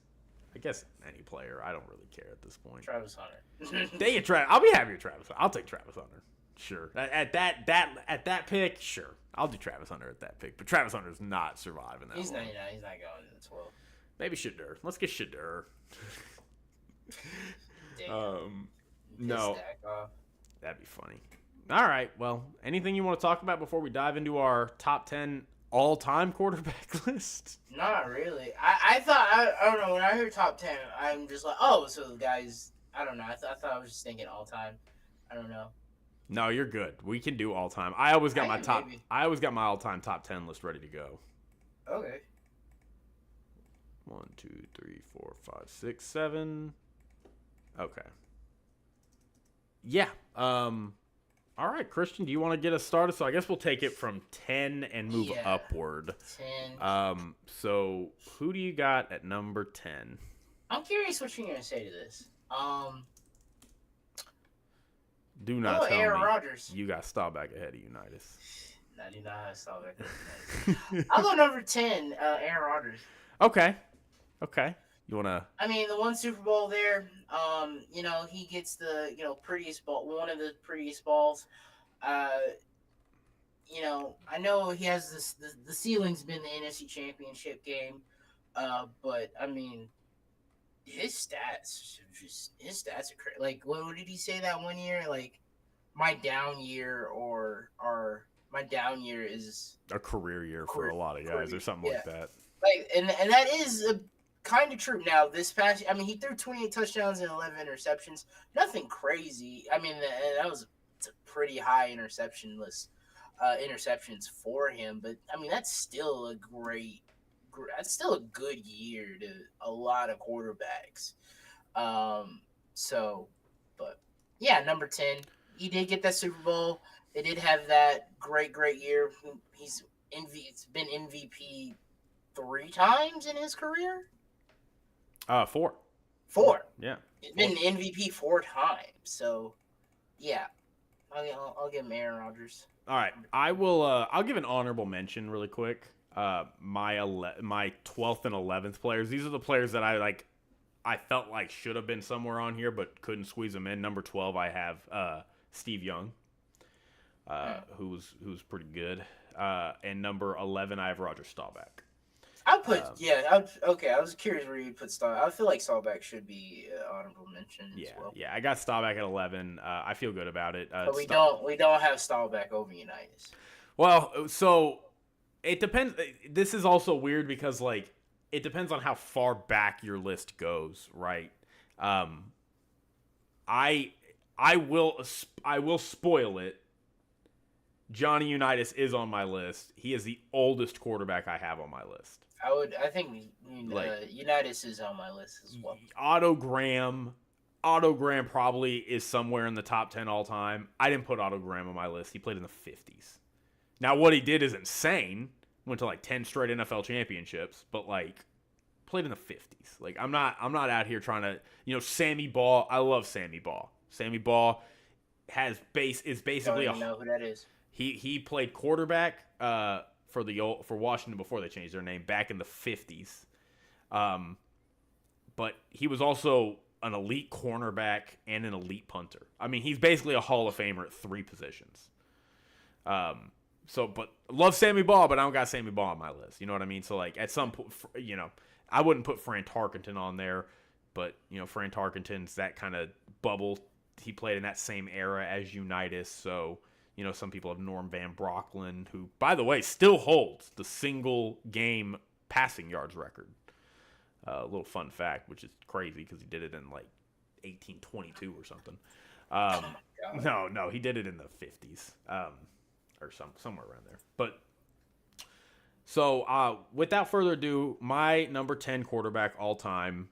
any player. I don't really care at this point. Travis Hunter. They get Travis. I'll be happy with Travis. I'll take Travis Hunter. Sure. At that pick, sure. I'll do Travis Hunter at that pick. But Travis Hunter's not surviving that. He's 99. He's not going to the 12. Maybe Shadur. Let's get Shadur. Damn. No. That'd be funny. All right. Well, anything you want to talk about before we dive into our top 10 all-time quarterback list? Not really. I thought I don't know, when I heard top 10, I'm just like, oh, so the guys. I don't know. I thought I was just thinking all-time. I don't know. No, you're good. We can do all-time. I always got my all-time top 10 list ready to go. Okay. 1, 2, 3, 4, 5, 6, 7. Okay. Yeah. All right, Christian, do you want to get us started? So I guess we'll take it from 10 and move upward. 10. So who do you got at number 10? I'm curious what you're gonna say to this. Do not tell Aaron me Rodgers. You got Staubach ahead of Unitas. No, do not have Staubach. I'll go number 10, Aaron Rodgers. Okay. You wanna? I mean, the one Super Bowl there. He gets the prettiest ball, one of the prettiest balls. I know he has this. The ceiling's been the NFC Championship game, but I mean, his stats are crazy. Like, what did he say that one year? Like, my down year or my down year is a career year for a lot of guys or something like that. Like, and that is kind of true. Now, this past, I mean, he threw 28 touchdowns and 11 interceptions. Nothing crazy. I mean, that was a pretty high interceptions for him. But I mean, that's still that's still a good year to a lot of quarterbacks. So, but yeah, number 10, he did get that Super Bowl. They did have that great year. He's been MVP 3 times in his career. 4. 4. Yeah. He's been MVP 4 times. So, yeah, I'll give him Aaron Rodgers. All right, I will. I'll give an honorable mention really quick. My 12th and 11th players. These are the players that I felt like should have been somewhere on here, but couldn't squeeze them in. Number 12, I have Steve Young, who's pretty good. And number 11, I have Roger Staubach. I put okay. I was curious where you put Staubach. I feel like Staubach should be honorable mention as well. Yeah, I got Staubach at 11. I feel good about it. But we don't have Staubach over Unitas. Well, so it depends. This is also weird because like it depends on how far back your list goes, right? I will spoil it. Johnny Unitas is on my list. He is the oldest quarterback I have on my list. I think Unitas is on my list as well. Otto Graham probably is somewhere in the top 10 all time. I didn't put Otto Graham on my list. He played in the 50s. Now what he did is insane. Went to like 10 straight NFL championships, but like played in the 50s. Like I'm not out here trying to, Sammy Baugh. I love Sammy Baugh. Sammy Baugh is basically don't even know who that is. He played quarterback for Washington before they changed their name back in the 50s. But he was also an elite cornerback and an elite punter. I mean, he's basically a Hall of Famer at 3 positions. But love Sammy Baugh, but I don't got Sammy Baugh on my list. You know what I mean? So like at some point, I wouldn't put Fran Tarkenton on there, but Fran Tarkenton's that kind of bubble. He played in that same era as Unitas, so some people have Norm Van Brocklin, who, by the way, still holds the single game passing yards record. A little fun fact, which is crazy because he did it in like 1822 or something. No, he did it in the 50s or somewhere around there. But so without further ado, my number 10 quarterback all time,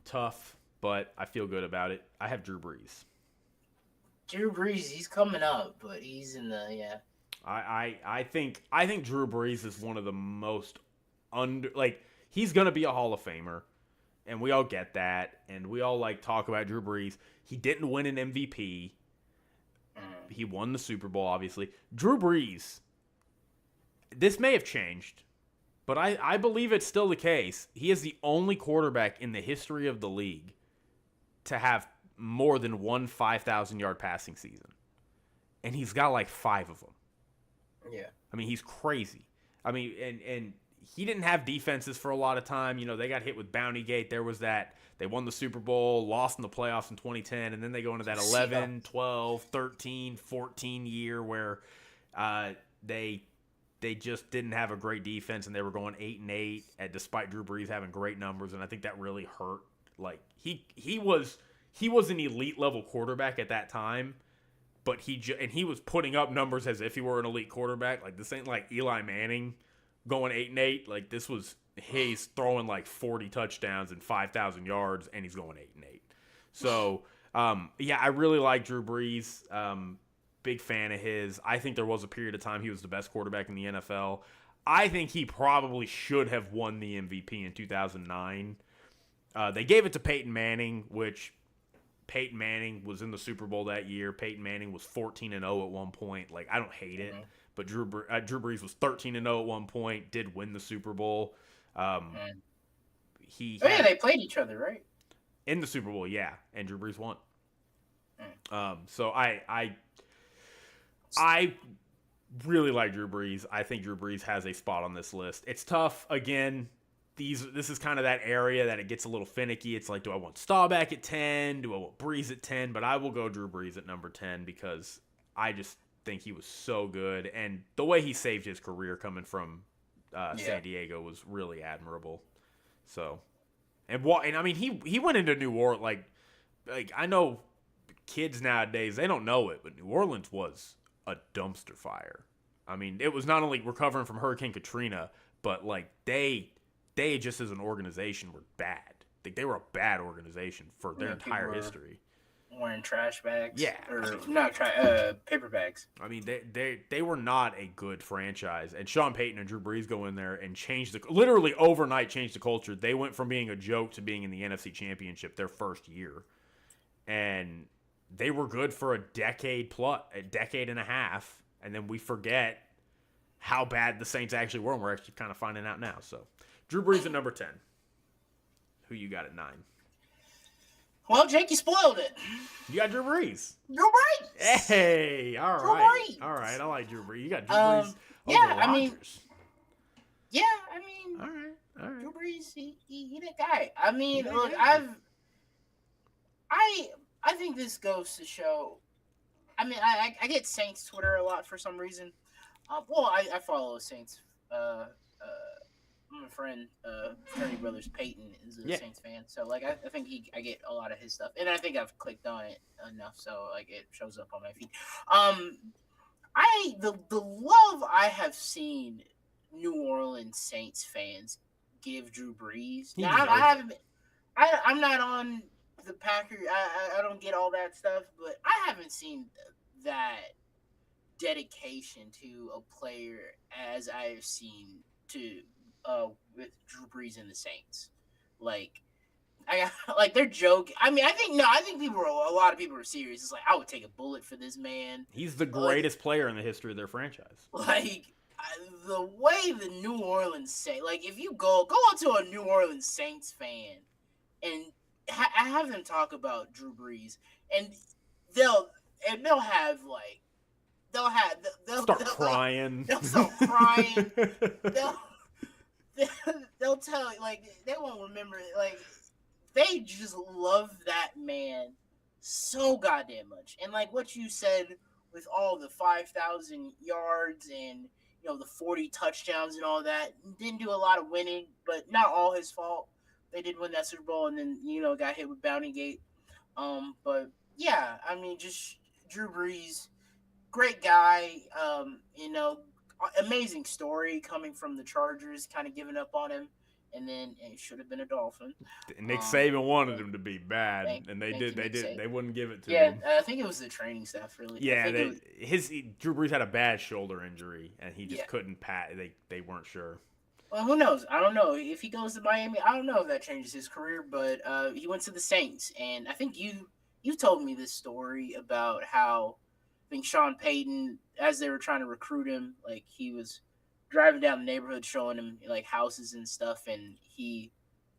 tough, but I feel good about it. I have Drew Brees. Drew Brees, he's coming up, but he's in the I think Drew Brees is one of the most he's gonna be a Hall of Famer, and we all get that, and we all talk about Drew Brees. He didn't win an MVP. He won the Super Bowl, obviously. Drew Brees. This may have changed, but I believe it's still the case. He is the only quarterback in the history of the league to have more than one 5,000-yard passing season. And he's got 5 of them. Yeah. I mean, he's crazy. I mean, and he didn't have defenses for a lot of time. They got hit with Bountygate. There was that. They won the Super Bowl, lost in the playoffs in 2010, and then they go into that 11, 12, 13, 14 year where they just didn't have a great defense, and they were going 8-8 despite Drew Brees having great numbers, and I think that really hurt. He was an elite level quarterback at that time, but he was putting up numbers as if he were an elite quarterback. This ain't like Eli Manning going 8-8. This was he's throwing 40 touchdowns and 5,000 yards, and he's going 8-8. So I really like Drew Brees. Big fan of his. I think there was a period of time he was the best quarterback in the NFL. I think he probably should have won the MVP in 2009. They gave it to Peyton Manning, which Peyton Manning was in the Super Bowl that year. Peyton Manning was 14-0 at one point. I don't hate it, but Drew Brees was 13-0 at one point. Did win the Super Bowl. They played each other, right? In the Super Bowl, yeah, and Drew Brees won. So I really like Drew Brees. I think Drew Brees has a spot on this list. It's tough. Again, this is kind of that area that it gets a little finicky. It's do I want Staubach at 10? Do I want Brees at 10? But I will go Drew Brees at number 10 because I think he was so good, and the way he saved his career coming from San Diego was really admirable. So, and I mean, he went into New Orleans like I know kids nowadays, they don't know it, but New Orleans was a dumpster fire. I mean, it was not only recovering from Hurricane Katrina, but like they just as an organization were bad. They were a bad organization for their entire history. Wearing trash bags, or not paper bags. I mean, they were not a good franchise. And Sean Payton and Drew Brees go in there and literally overnight changed the culture. They went from being a joke to being in the NFC Championship their first year, and they were good for a decade and a half, and then we forget how bad the Saints actually were, and we're actually kind of finding out now. So, Drew Brees at number 10. Who you got at 9? Well, Jake, you spoiled it. You got Drew Brees. Drew Brees. Hey, all right. All right, I like Drew Brees. You got Drew Brees over Rodgers. All right. Drew Brees, he that guy. I mean, look, I think this goes to show. I mean, I get Saints Twitter a lot for some reason. I follow Saints. My friend, Fraternity Brothers Peyton is a Saints fan, so like I think I get a lot of his stuff, and I think I've clicked on it enough, so like it shows up on my feed. The love I have seen New Orleans Saints fans give Drew Brees. Now, I'm not on the Packers. I don't get all that stuff, but I haven't seen that dedication to a player as I've seen with Drew Brees and the Saints. Like they're joking. I mean, I think a lot of people are serious. It's like, I would take a bullet for this man. He's the greatest player in the history of their franchise. Like the way the New Orleans Saints, like if you go on to a New Orleans Saints fan and have them talk about Drew Brees, and they'll start crying. They'll start crying. They'll tell you, like, they won't remember it. Like, they just love that man so goddamn much. And like what you said with all the 5,000 yards and, you know, the 40 touchdowns and all that, didn't do a lot of winning, but not all his fault. They did win that Super Bowl and then, you know, got hit with Bounty Gate. But yeah, I mean, just Drew Brees, great guy, you know, amazing story coming from the Chargers, kind of giving up on him, and then it should have been a Dolphin. Nick Saban wanted him to be bad, and they did. They wouldn't give it to him. Yeah, I think it was the training staff, really. Yeah, Drew Brees had a bad shoulder injury, and he just couldn't pat. They weren't sure. Well, who knows? I don't know. If he goes to Miami, I don't know if that changes his career, but he went to the Saints, and I think you told me this story about how I think Sean Payton, as they were trying to recruit him, like he was driving down the neighborhood showing him like houses and stuff, and he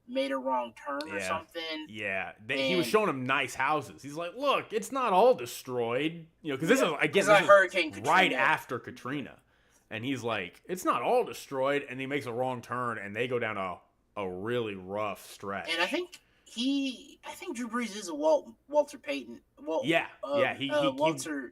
made a wrong turn or something. Yeah, he was showing him nice houses. He's like, "Look, it's not all destroyed," you know, because this is Hurricane Katrina. Right after Katrina, and he's like, "It's not all destroyed," and he makes a wrong turn, and they go down a really rough stretch. And I think Drew Brees is a Walter Payton. He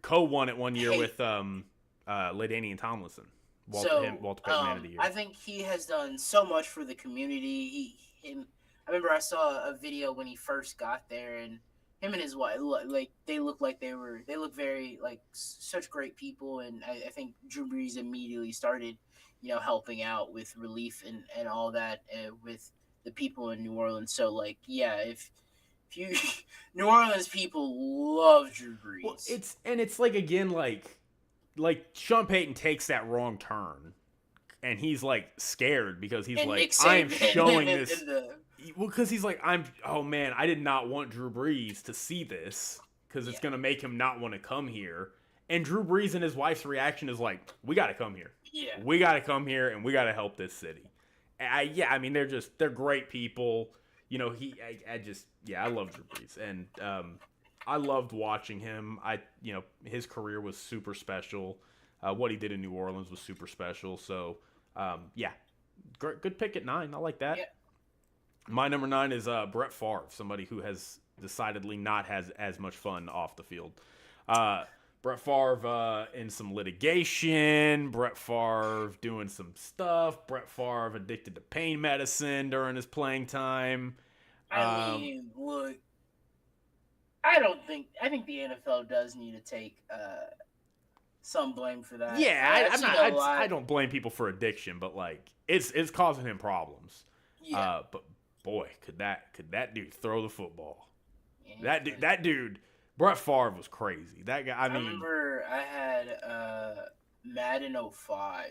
co-won it one year with LaDainian Tomlinson. Walter Payton Man of the Year. I think he has done so much for the community. I remember I saw a video when he first got there, and him and his wife, like they look very like such great people, and I think Drew Brees immediately started, you know, helping out with relief and all that with the people in New Orleans. So like, yeah, if you New Orleans people love Drew Brees. Well, it's like, again, like Sean Payton takes that wrong turn, and he's like scared because he's like, I am showing this. Well, because he's like, oh man, I did not want Drew Brees to see this because it's gonna make him not want to come here. And Drew Brees and his wife's reaction is like, we got to come here. Yeah, we got to come here and we got to help this city. I mean, they're great people. You know, I love Drew Brees, and I loved watching him. His career was super special. What he did in New Orleans was super special. So, good pick at 9. I like that. Yeah. My number 9 is Brett Favre, somebody who has decidedly not has as much fun off the field. Brett Favre in some litigation. Brett Favre doing some stuff. Brett Favre addicted to pain medicine during his playing time. I mean, look, I think the NFL does need to take some blame for that. Yeah, I've seen a lot. I don't blame people for addiction, but like it's causing him problems. Yeah. But boy, could that dude throw the football? Yeah, That dude, Brett Favre was crazy. That guy. I mean, remember I had Madden 05.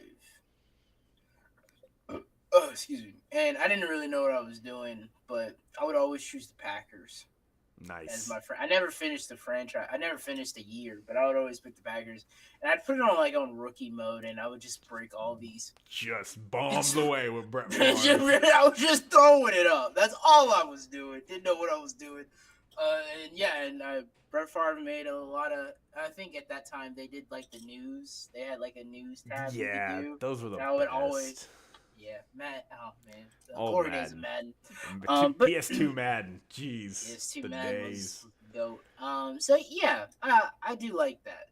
Oh, excuse me. And I didn't really know what I was doing, but I would always choose the Packers. Nice. As my friend. I never finished the franchise. I never finished a year, but I would always pick the Packers. And I'd put it on rookie mode, and I would just break all these. Just bombs away with Brett Favre. I was just throwing it up. That's all I was doing. Didn't know what I was doing. Brett Favre made a lot of. I think at that time they did like the news. They had like a news tab. Yeah, you could do. those were the I would best. Always. Yeah, Matt. Oh man, the glory days of Madden. But PS2 Madden, jeez, PS2 Madden was goat. So yeah, I do like that.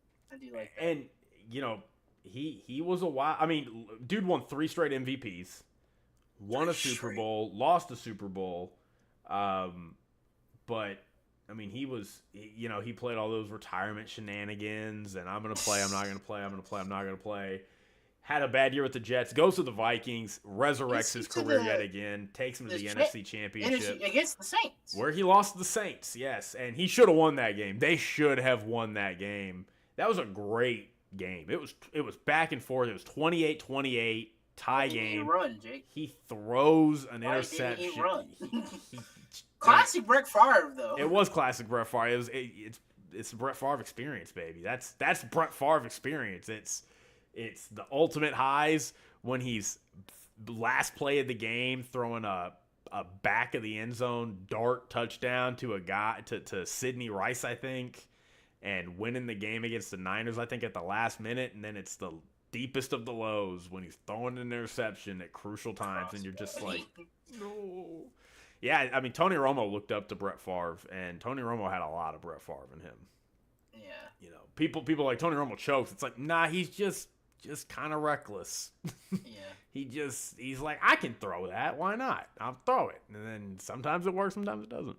And you know, he was a while. I mean, dude won 3 straight MVPs, won a Super Bowl, lost a Super Bowl, but I mean, he played all those retirement shenanigans, and I'm gonna play, I'm not gonna play, I'm gonna play, I'm not gonna play. Had a bad year with the Jets, goes to the Vikings, resurrects his career yet again, takes him to the NFC Championship. Against the Saints. Where he lost to the Saints, yes. And he should have won that game. They should have won that game. That was a great game. It was back and forth. It was 28-28, tie game. He run, Jake? He throws an interception. Didn't he run? Classic Brett Favre, though. It was classic Brett Favre. It's Brett Favre experience, baby. That's Brett Favre experience. It's the ultimate highs when he's last play of the game throwing a back of the end zone dart touchdown to a guy to Sidney Rice, I think, and winning the game against the Niners, I think, at the last minute. And then it's the deepest of the lows when he's throwing an interception at crucial times, and you're just like, no. Yeah, I mean, Tony Romo looked up to Brett Favre, and Tony Romo had a lot of Brett Favre in him. Yeah. You know, people like Tony Romo chokes. It's like, nah, he's just kind of reckless. Yeah. He's like, I can throw that. Why not? I'll throw it. And then sometimes it works, sometimes it doesn't.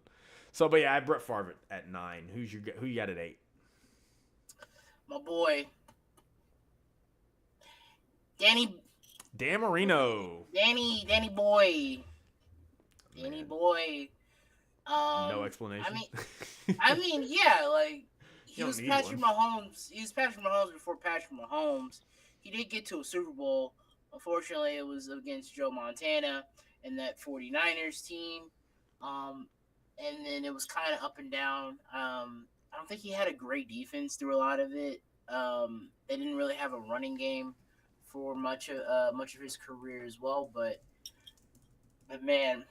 So, but yeah, I had Brett Favre at 9. Who you got at 8? My boy, Dan Marino. Danny boy. Danny boy. No explanation. I mean, yeah, like he was Patrick Mahomes. He was Patrick Mahomes before Patrick Mahomes. He did get to a Super Bowl. Unfortunately, it was against Joe Montana and that 49ers team. And then it was kind of up and down. I don't think he had a great defense through a lot of it. They didn't really have a running game for much of his career as well. But man,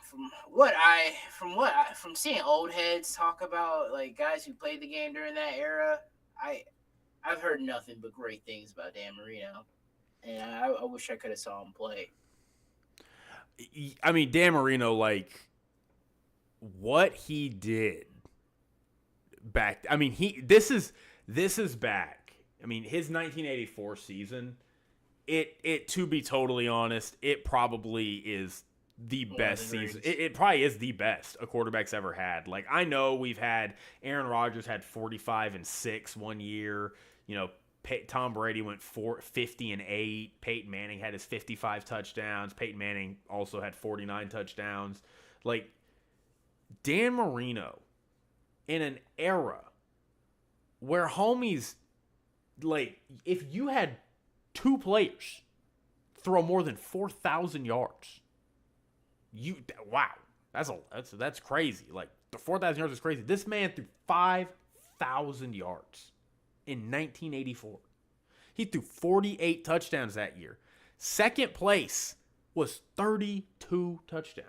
from seeing old heads talk about like guys who played the game during that era, I've heard nothing but great things about Dan Marino, and I wish I could have saw him play. I mean, Dan Marino, like what he did back. I mean, this is back. I mean, his 1984 season. It to be totally honest, it probably is the best season. It probably is the best a quarterback's ever had. Like, I know we've had Aaron Rodgers had 45-6 one year. You know, Tom Brady went 50-8. Peyton Manning had his 55 touchdowns. Peyton Manning also had 49 touchdowns. Like, Dan Marino in an era where homies, like, if you had 2 players throw more than 4,000 yards, wow, that's crazy. Like, the 4,000 yards is crazy. This man threw 5,000 yards in 1984. He threw 48 touchdowns that year. Second place was 32 touchdowns.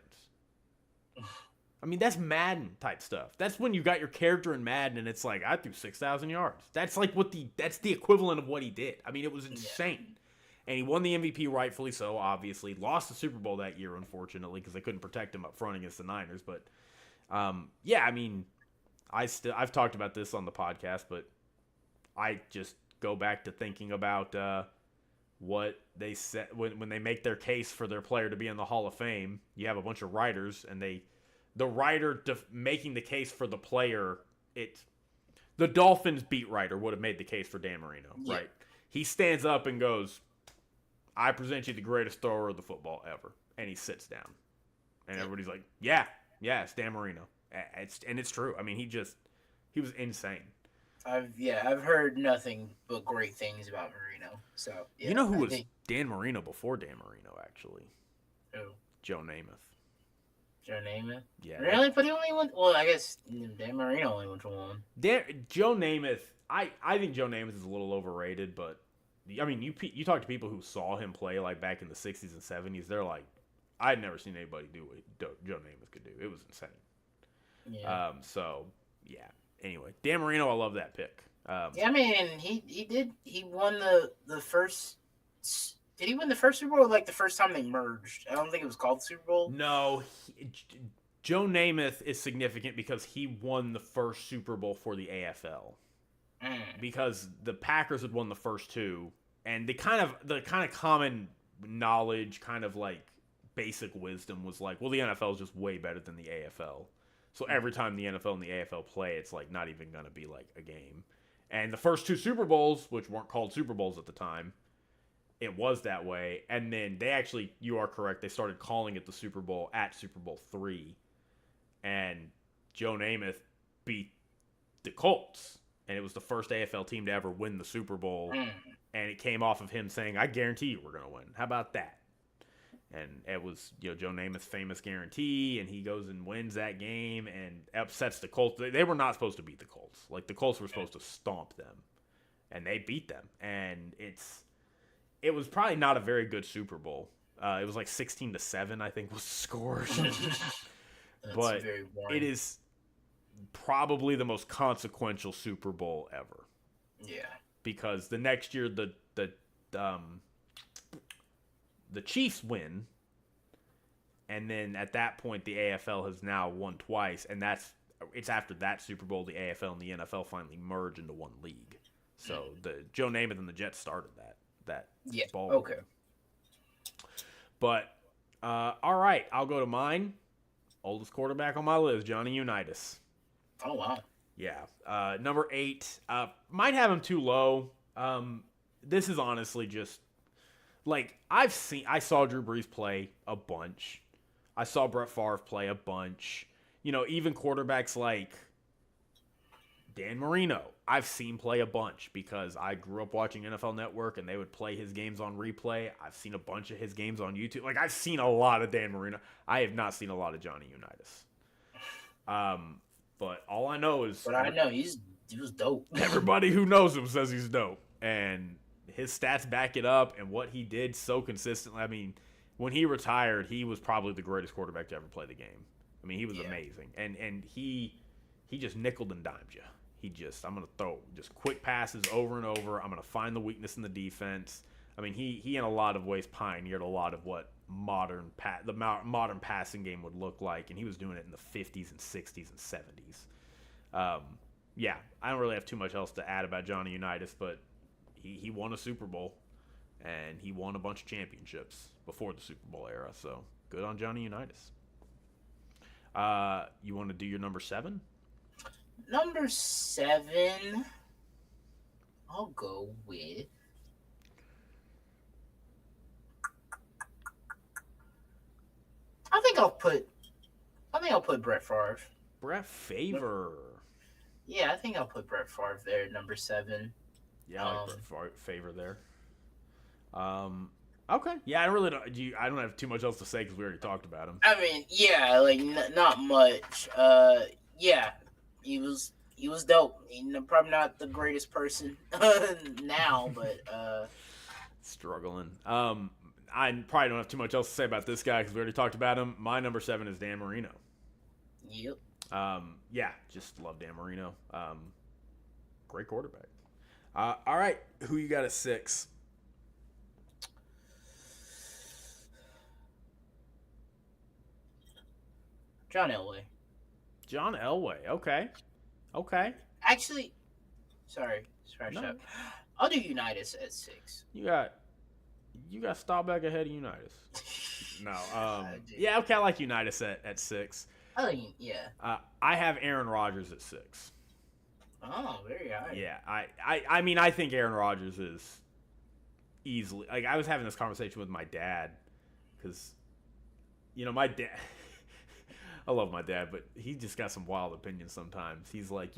I mean, that's Madden type stuff. That's when you got your character in Madden, and it's like, I threw 6,000 yards. That's like that's the equivalent of what he did. I mean, it was insane. Yeah. And he won the MVP, rightfully so, obviously. Lost the Super Bowl that year, unfortunately, because they couldn't protect him up front against the Niners. But, yeah, I mean, I've talked about this on the podcast, but I just go back to thinking about what they said when they make their case for their player to be in the Hall of Fame. You have a bunch of writers, and the writer making the case for the player, the Dolphins beat writer would have made the case for Dan Marino, right? He stands up and goes, "I present you the greatest thrower of the football ever," and he sits down, and everybody's like, "Yeah, it's Dan Marino." It's true. I mean, he was insane. I've heard nothing but great things about Marino. So You know who was Dan Marino before Dan Marino, actually? Who? Joe Namath. Joe Namath? Yeah. Really? But he only went. Well, I guess Dan Marino only went to one. Joe Namath. I think Joe Namath is a little overrated, but I mean, you talk to people who saw him play like back in the 60s and 70s. They're like, I'd never seen anybody do what Joe Namath could do. It was insane. Yeah. So yeah. Anyway, Dan Marino, I love that pick. Yeah, I mean, he did. He won the first. Did he win the first Super Bowl? Like the first time they merged? I don't think it was called Super Bowl. No, Joe Namath is significant because he won the first Super Bowl for the AFL. Because the Packers had won the first two, and the kind of common knowledge, kind of like basic wisdom was like, well, the NFL is just way better than the AFL. So every time the NFL and the AFL play, it's like not even going to be like a game. And the first two Super Bowls, which weren't called Super Bowls at the time, it was that way. And then they actually, you are correct, they started calling it the Super Bowl at Super Bowl III. And Joe Namath beat the Colts. And it was the first AFL team to ever win the Super Bowl. And it came off of him saying, "I guarantee you we're going to win. How about that?" And it was, Joe Namath's famous guarantee, and he goes and wins that game and upsets the Colts. They were not supposed to beat the Colts. Like, the Colts were supposed to stomp them, and they beat them. And it was probably not a very good Super Bowl. It was like 16-7, I think, was the score. But it is probably the most consequential Super Bowl ever. Yeah. Because the next year, the Chiefs win, and then at that point the AFL has now won twice, and it's after that Super Bowl the AFL and the NFL finally merge into one league. So the Joe Namath and the Jets started that ball. Okay. But all right, I'll go to mine. Oldest quarterback on my list, Johnny Unitas. Oh wow. Yeah. Number 8. Might have him too low. This is honestly just like I saw Drew Brees play a bunch. I saw Brett Favre play a bunch. Even quarterbacks like Dan Marino, I've seen play a bunch because I grew up watching NFL Network and they would play his games on replay. I've seen a bunch of his games on YouTube. Like, I've seen a lot of Dan Marino. I have not seen a lot of Johnny Unitas. But all I know is... But I know he was dope. Everybody who knows him says he's dope. And his stats back it up, and what he did so consistently. I mean, when he retired, he was probably the greatest quarterback to ever play the game. I mean, he was amazing. And he just nickeled and dimed you. I'm going to throw just quick passes over and over. I'm going to find the weakness in the defense. I mean, he in a lot of ways pioneered a lot of what the modern passing game would look like, and he was doing it in the 50s and 60s and 70s. Yeah, I don't really have too much else to add about Johnny Unitas, but he won a Super Bowl, and he won a bunch of championships before the Super Bowl era, so good on Johnny Unitas. You want to do your number 7? Number 7, I'll go with... I think I'll put Brett Favre. Brett Favre. Yeah, I think I'll put Brett Favre there at number 7. Yeah, I like Brett Favre there. Okay. Yeah, I don't have too much else to say because we already talked about him. I mean, yeah, like not much. Yeah, he was dope. Probably not the greatest person now, but struggling. I probably don't have too much else to say about this guy because we already talked about him. My number 7 is Dan Marino. Yep. Yeah, just love Dan Marino. Great quarterback. All right, who you got at 6? John Elway. John Elway. Okay. Actually, sorry. Scratch No, up. I'll do Unitas at 6. you got Staubach ahead of Unitas. No, Dude. yeah, okay, I like Unitas at 6. I mean, yeah. I have Aaron Rodgers at 6. Oh, very high. Yeah, I mean, I think Aaron Rodgers is easily, like, I was having this conversation with my dad because, my dad, I love my dad, but he just got some wild opinions sometimes. He's like,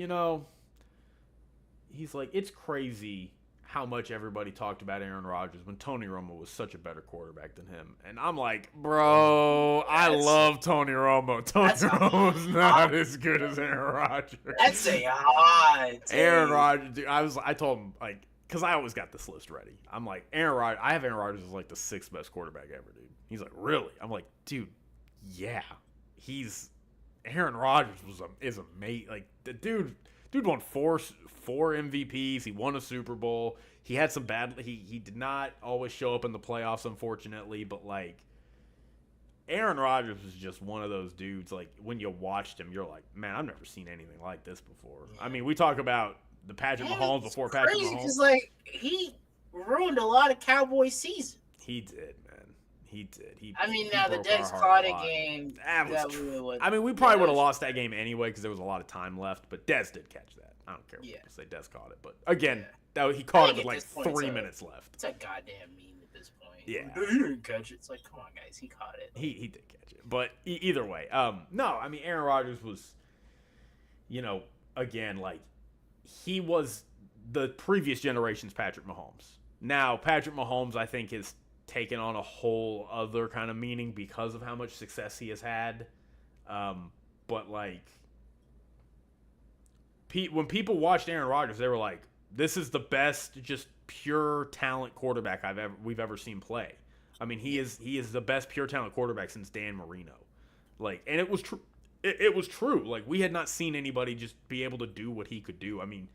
it's crazy how much everybody talked about Aaron Rodgers when Tony Romo was such a better quarterback than him. And I'm like, bro, I love Tony Romo. Tony Romo's not as good as Aaron Rodgers. That's a hot take. Aaron Rodgers, dude, I told him, like, because I always got this list ready. I'm like, I have Aaron Rodgers as, like, the 6th best quarterback ever, dude. He's like, really? I'm like, dude, yeah. Aaron Rodgers is amazing. Like, the dude won four MVPs. He won a Super Bowl. He had some bad. He did not always show up in the playoffs, unfortunately. But like, Aaron Rodgers was just one of those dudes. Like, when you watched him, you're like, man, I've never seen anything like this before. I mean, we talk about the Patrick Mahomes before Patrick Mahomes. Because like he ruined a lot of Cowboys season. He did, man. He did. Now the Des Carter game. I mean, we probably would have lost that game anyway because there was a lot of time left. But Des did catch that. I don't care what people say. Des caught it, but again, he caught it with like 3 minutes left. It's a goddamn meme at this point. Yeah, he didn't catch it. It's like, come on, guys, he caught it. He did catch it, but either way, no, I mean, Aaron Rodgers was, again, like, he was the previous generation's Patrick Mahomes. Now, Patrick Mahomes, I think, is taken on a whole other kind of meaning because of how much success he has had. But like, when people watched Aaron Rodgers, they were like, this is the best, just pure talent quarterback we've ever seen play. I mean, he is the best pure talent quarterback since Dan Marino. Like, and it was true. It was true. Like, we had not seen anybody just be able to do what he could do. I mean,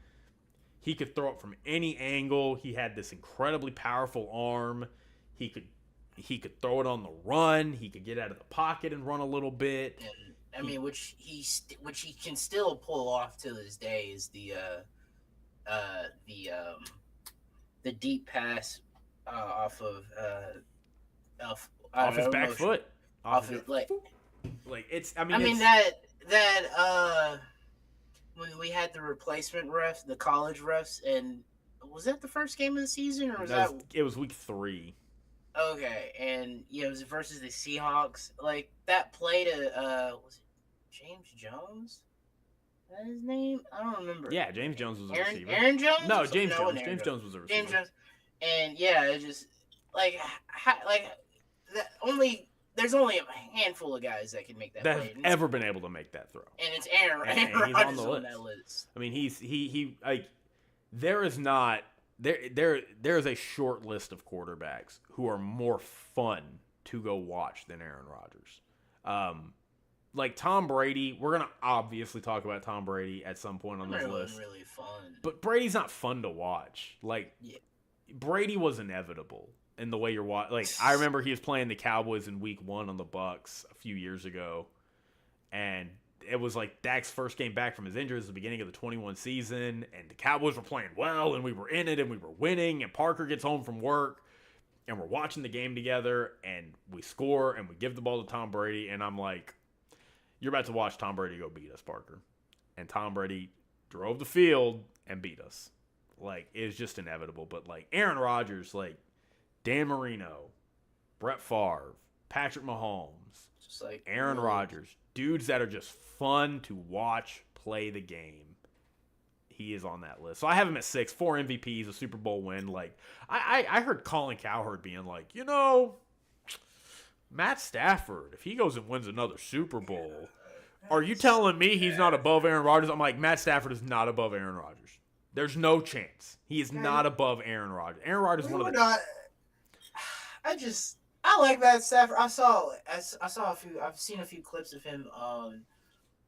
he could throw it from any angle. He had this incredibly powerful arm. He could throw it on the run. He could get out of the pocket and run a little bit. And, which he can still pull off to this day is the deep pass off his back foot. Off it, like it's. When we had the replacement refs, the college refs, and was that the first game of the season, or it was week 3. Okay, and it was versus the Seahawks. Like, that play to was it James Jones? Is that his name? I don't remember. Yeah, James Jones was a receiver. Aaron Jones? No, James Jones. James Jones was a receiver. James Jones. And it just there's only a handful of guys that can make that play. Have ever been able to make that throw. And it's Aaron Rodgers on that list. I mean, he like, there is not there is a short list of quarterbacks who are more fun to go watch than Aaron Rodgers. Like Tom Brady, we're gonna obviously talk about Tom Brady at some point on this list. Really fun. But Brady's not fun to watch. Like, Brady was inevitable in the way you're watching. Like, I remember he was playing the Cowboys in Week 1 on the Bucs a few years ago, and it was like Dak's first game back from his injury. It was the beginning of the 21 season, and the Cowboys were playing well, and we were in it, and we were winning, and Parker gets home from work, and we're watching the game together, and we score, and we give the ball to Tom Brady, and I'm like, you're about to watch Tom Brady go beat us, Parker. And Tom Brady drove the field and beat us. Like, it was just inevitable. But, like, Aaron Rodgers, like, Dan Marino, Brett Favre, Patrick Mahomes, just like Aaron Rodgers, dudes that are just fun to watch play the game. He is on that list. So I have him at 6, 4 MVPs, a Super Bowl win. Like, I heard Colin Cowherd being like, Matt Stafford, if he goes and wins another Super Bowl, are you telling me he's not above Aaron Rodgers? I'm like, Matt Stafford is not above Aaron Rodgers. There's no chance. He is not above Aaron Rodgers. Aaron Rodgers is one of the... I like Matt Stafford. I saw a few. I've seen a few clips of him on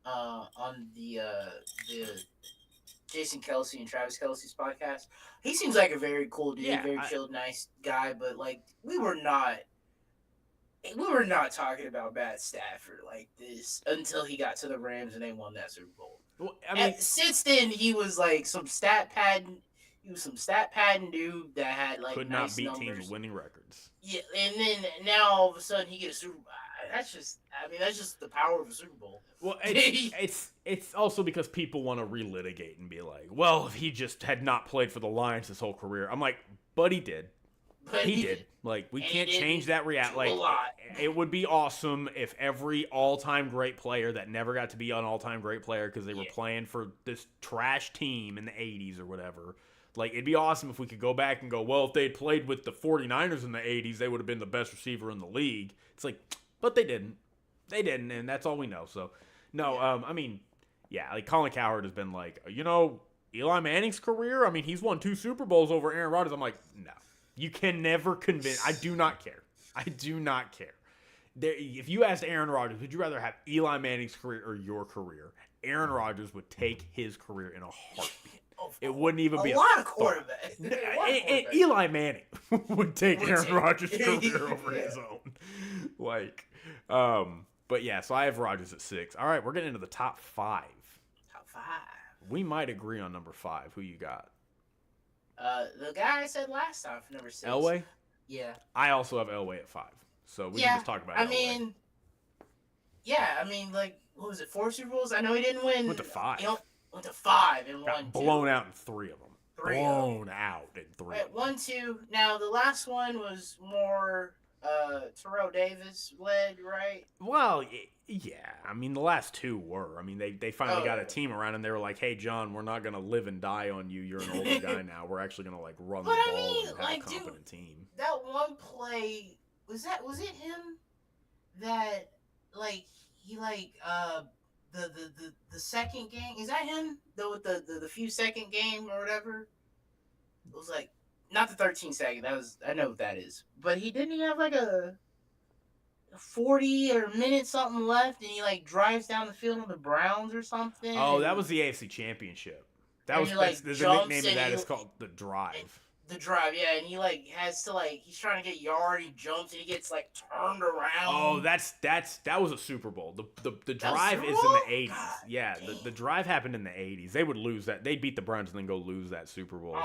the Jason Kelsey and Travis Kelsey's podcast. He seems like a very cool dude, very chilled, nice guy. But like, we were not talking about Matt Stafford like this until he got to the Rams and they won that Super Bowl. Well, I mean, since then he was like some stat pad. He was some stat padding dude that had like Could nice not beat numbers. teams with winning records. Yeah, and then now all of a sudden he gets a Super Bowl. That's just the power of a Super Bowl. Well, it's also because people want to relitigate and be like, well, if he just had not played for the Lions his whole career. I'm like, but he did. But he did. Like, we can't change that reality. Like, it would be awesome if every all-time great player that never got to be an all-time great player because they were playing for this trash team in the 80s or whatever. Like, it'd be awesome if we could go back and go, well, if they'd played with the 49ers in the 80s, they would have been the best receiver in the league. It's like, but they didn't. They didn't, and that's all we know. So, no, I mean, yeah, like Colin Cowherd has been like, Eli Manning's career, I mean, he's won 2 Super Bowls over Aaron Rodgers. I'm like, no. You can never convince. I do not care. I do not care. If you asked Aaron Rodgers, would you rather have Eli Manning's career or your career? Aaron Rodgers would take his career in a heartbeat. It wouldn't even be a lot of quarterbacks. And Eli Manning would take Aaron Rodgers' career over his own. Like, but yeah, so I have Rodgers at 6. All right, we're getting into the top 5. Top 5. We might agree on number 5. Who you got? The guy I said last time for number 6. Elway? Yeah. I also have Elway at 5. So we can just talk about Elway. I mean, like, what was it, 4 Super Bowls? I know he didn't win. Went to 5. Went to 5 and got won blown 2. out in 3 of them. Blown out in 3. Right, 1, 2. Now, the last one was more Terrell Davis led, right? Well, yeah. I mean, the last 2 were. I mean, they finally got a team around, and they were like, hey, John, we're not going to live and die on you. You're an older guy now. We're actually going to, like, run the ball and have a competent team. That one play, was it him that, like, he, like, the second game, is that him? With the few second game or whatever? It was, like, not the 13-second. I know what that is. But he have like a 40 or a minute something left, and he like drives down the field on the Browns or something. Oh, that was the AFC Championship. The nickname of that is called the Drive. The Drive, yeah, and he like has to like he's trying to get yard, he jumps and he gets like turned around. Oh, that was a Super Bowl. The Drive is in the 80s. God, yeah, the Drive happened in the 80s. They would lose that. They'd beat the Browns and then go lose that Super Bowl.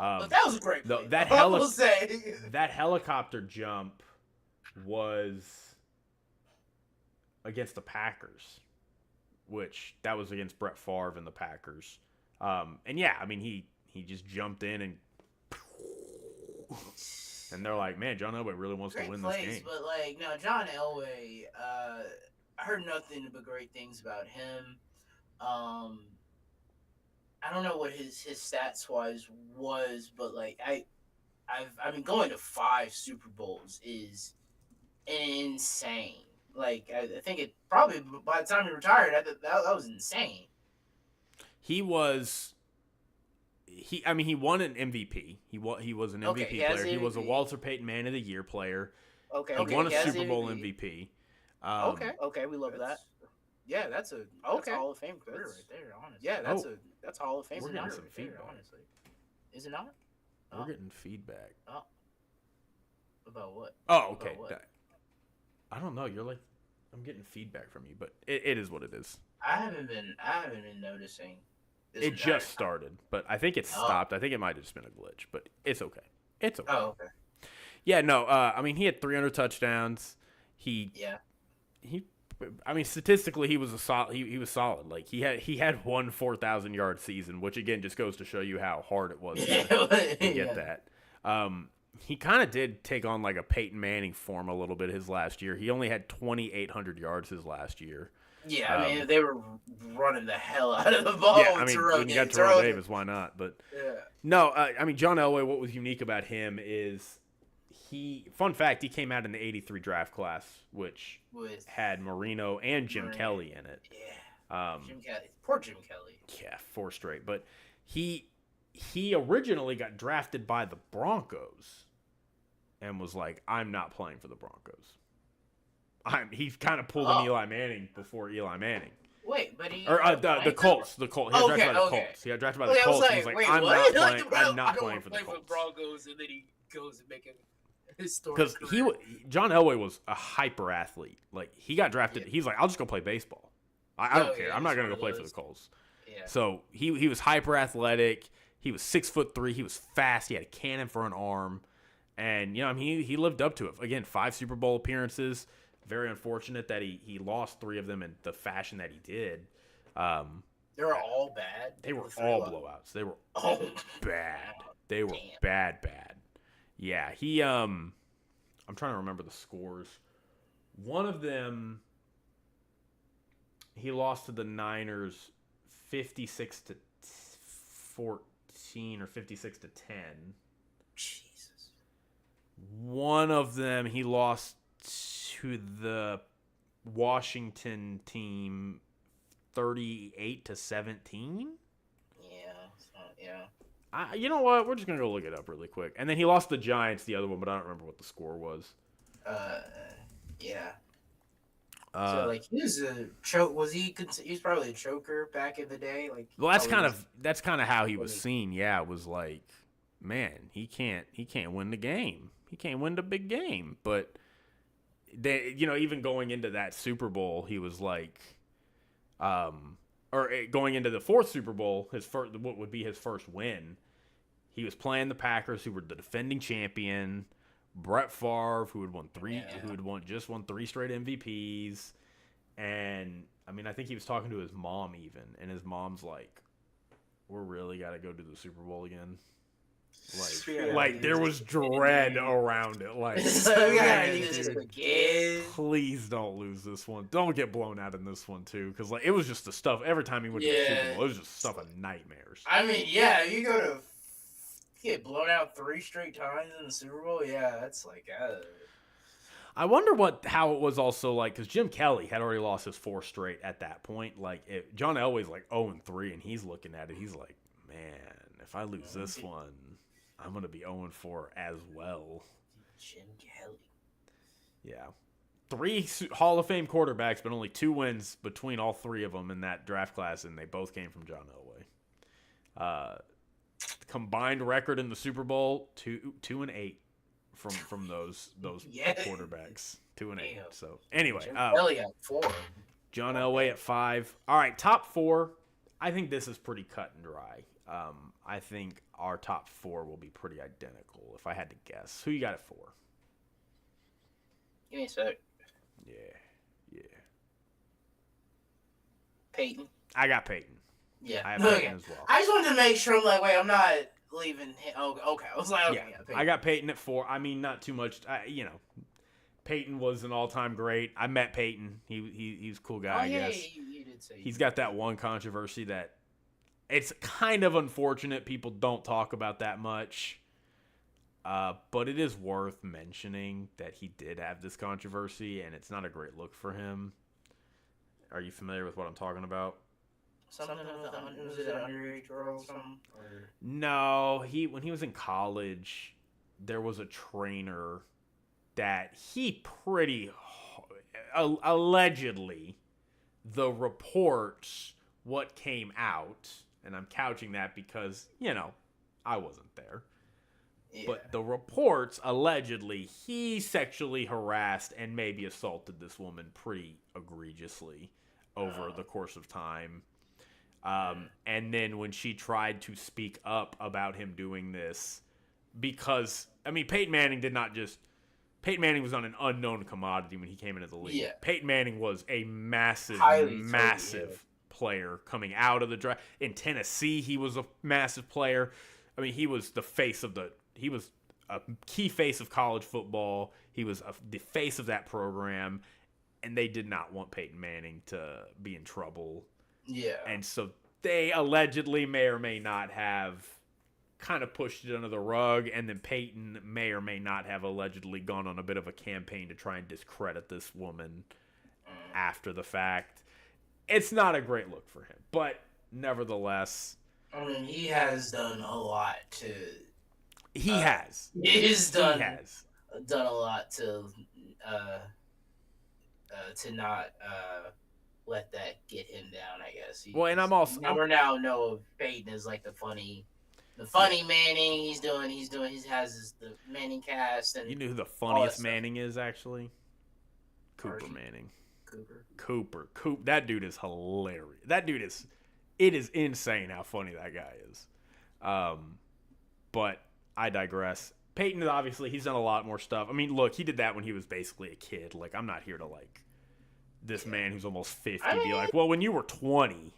But that was a great play. That helicopter jump was against the Packers, which that was against Brett Favre and the Packers. And yeah, I mean he just jumped in and they're like, man, John Elway really wants to win this game. But like, no, John Elway, I heard nothing but great things about him. I don't know what his stats wise was, but like I mean, going to 5 Super Bowls is insane. Like I think it probably by the time he retired, that was insane. He was. He won an MVP. He was an MVP player. He was a Walter Payton Man of the Year player. He won a Super Bowl MVP. Okay, we love that. Yeah, that's a Hall of Fame career right there, honestly. Yeah, that's Hall of Fame. We're getting some feedback. Honestly. Is it not? We're getting feedback. Oh. About what? Oh, okay. I don't know. I'm getting feedback from you, but it is what it is. I haven't been noticing. It just started, but I think it stopped. I think it might have just been a glitch, but it's okay. It's okay. Oh, okay. Yeah, no. I mean, he had 300 touchdowns. I mean, statistically, he was he was solid. Like he had one 4,000-yard season, which again just goes to show you how hard it was to get that. He kind of did take on like a Peyton Manning form a little bit his last year. He only had 2,800 yards his last year. Yeah, I mean, they were running the hell out of the ball. Yeah, I mean, when you got Terrell Davis, why not? But no, I mean, John Elway, what was unique about him is fun fact, he came out in the 83 draft class, which had Marino and Jim Kelly in it. Yeah. Jim Kelly. Poor Jim Kelly. Yeah, 4 straight. But he originally got drafted by the Broncos and was like, I'm not playing for the Broncos. He's kind of pulled an Eli Manning before Eli Manning. Wait, but he... Or the Colts. The Colts. He got drafted by the Colts. He got drafted by the Colts. And he was like, I'm not playing for the Colts. Broncos, and then he goes and make a historic Because John Elway was a hyper athlete. Like, he got drafted. Yeah. He's like, I'll just go play baseball. I don't care. I'm not going to go play for the Colts. Yeah. So he was hyper athletic. He was 6'3". He was fast. He had a cannon for an arm. And, he lived up to it. Again, 5 Super Bowl appearances. Very unfortunate that he lost 3 of them in the fashion that he did. They were all bad. They were all blowouts. They were all bad. They were bad. Yeah, I'm trying to remember the scores. One of them, he lost to the Niners 56-14 or 56-10. Jesus. One of them, he lost to the Washington team 38-17. Yeah. You know what? We're just gonna go look it up really quick. And then he lost the Giants, the other one, but I don't remember what the score was. Yeah. So like he was a choke. Was he? He was probably a choker back in the day. Like, well, that's kind of how he was seen. Yeah, it was like, man, he can't win the game. He can't win the big game. But they, even going into that Super Bowl, he was like, or going into the 4th Super Bowl, what would be his first win, he was playing the Packers, who were the defending champion. Brett Favre, who had won 3 straight MVPs, and I think he was talking to his mom even, and his mom's like, "We're really got to go to the Super Bowl again." Like there was dread around it. Like, please don't lose this one. Don't get blown out in this one too, because like it was just the stuff. Every time he went to the Super Bowl, it was just stuff of nightmares. You go to get blown out 3 straight times in the Super Bowl. Yeah, that's like. I wonder how it was also like, because Jim Kelly had already lost his 4 straight at that point. Like if John Elway's like 0-3, and he's looking at it, he's like, man, if I lose this one, I'm gonna be 0-4 as well. Jim Kelly. Yeah. 3 Hall of Fame quarterbacks, but only 2 wins between all 3 of them in that draft class, and they both came from John Elway. Combined record in the Super Bowl 2-8 from those quarterbacks. 2-8. So anyway, Elway at 4. John Elway at 5. All right, top 4. I think this is pretty cut and dry. I think our top 4 will be pretty identical if I had to guess. Who you got at 4? Give me a sec. Yeah. Peyton. I got Peyton. Yeah, I have Peyton as well. I just wanted to make sure. I'm like, wait, I'm not leaving him. Oh, okay. I was like, okay, yeah. I got Peyton at 4. Not too much. Peyton was an all-time great. I met Peyton. He's a cool guy. I guess. You did say. He's got that one controversy that it's kind of unfortunate people don't talk about that much. But it is worth mentioning that he did have this controversy, and it's not a great look for him. Are you familiar with what I'm talking about? Something was it an underage girl or something? No, when he was in college, there was a trainer that he allegedly, the reports, what came out, and I'm couching that because, I wasn't there. Yeah. But the reports, allegedly, he sexually harassed and maybe assaulted this woman pretty egregiously over the course of time. And then when she tried to speak up about him doing this, because, Peyton Manning was on an unknown commodity when he came into the league. Yeah. Peyton Manning was a massive player coming out of the draft. In Tennessee, he was a massive player. He was he was a key face of college football. He was the face of that program, and they did not want Peyton Manning to be in trouble. Yeah. And so they allegedly may or may not have kind of pushed it under the rug, and then Peyton may or may not have allegedly gone on a bit of a campaign to try and discredit this woman after the fact. It's not a great look for him, but nevertheless, he has done a lot to. He has done a lot to not let that get him down, I guess. And I'm also we now know of Peyton as like the funny Manning. He has the Manning cast, and you know who the funniest Manning is actually? Cooper Manning. Cooper. That dude is hilarious. It is insane how funny that guy is. But I digress. Peyton, obviously, he's done a lot more stuff. I mean, look, he did that when he was basically a kid. Like, I'm not here to, like, this man who's almost 50 be like, well, when you were 20,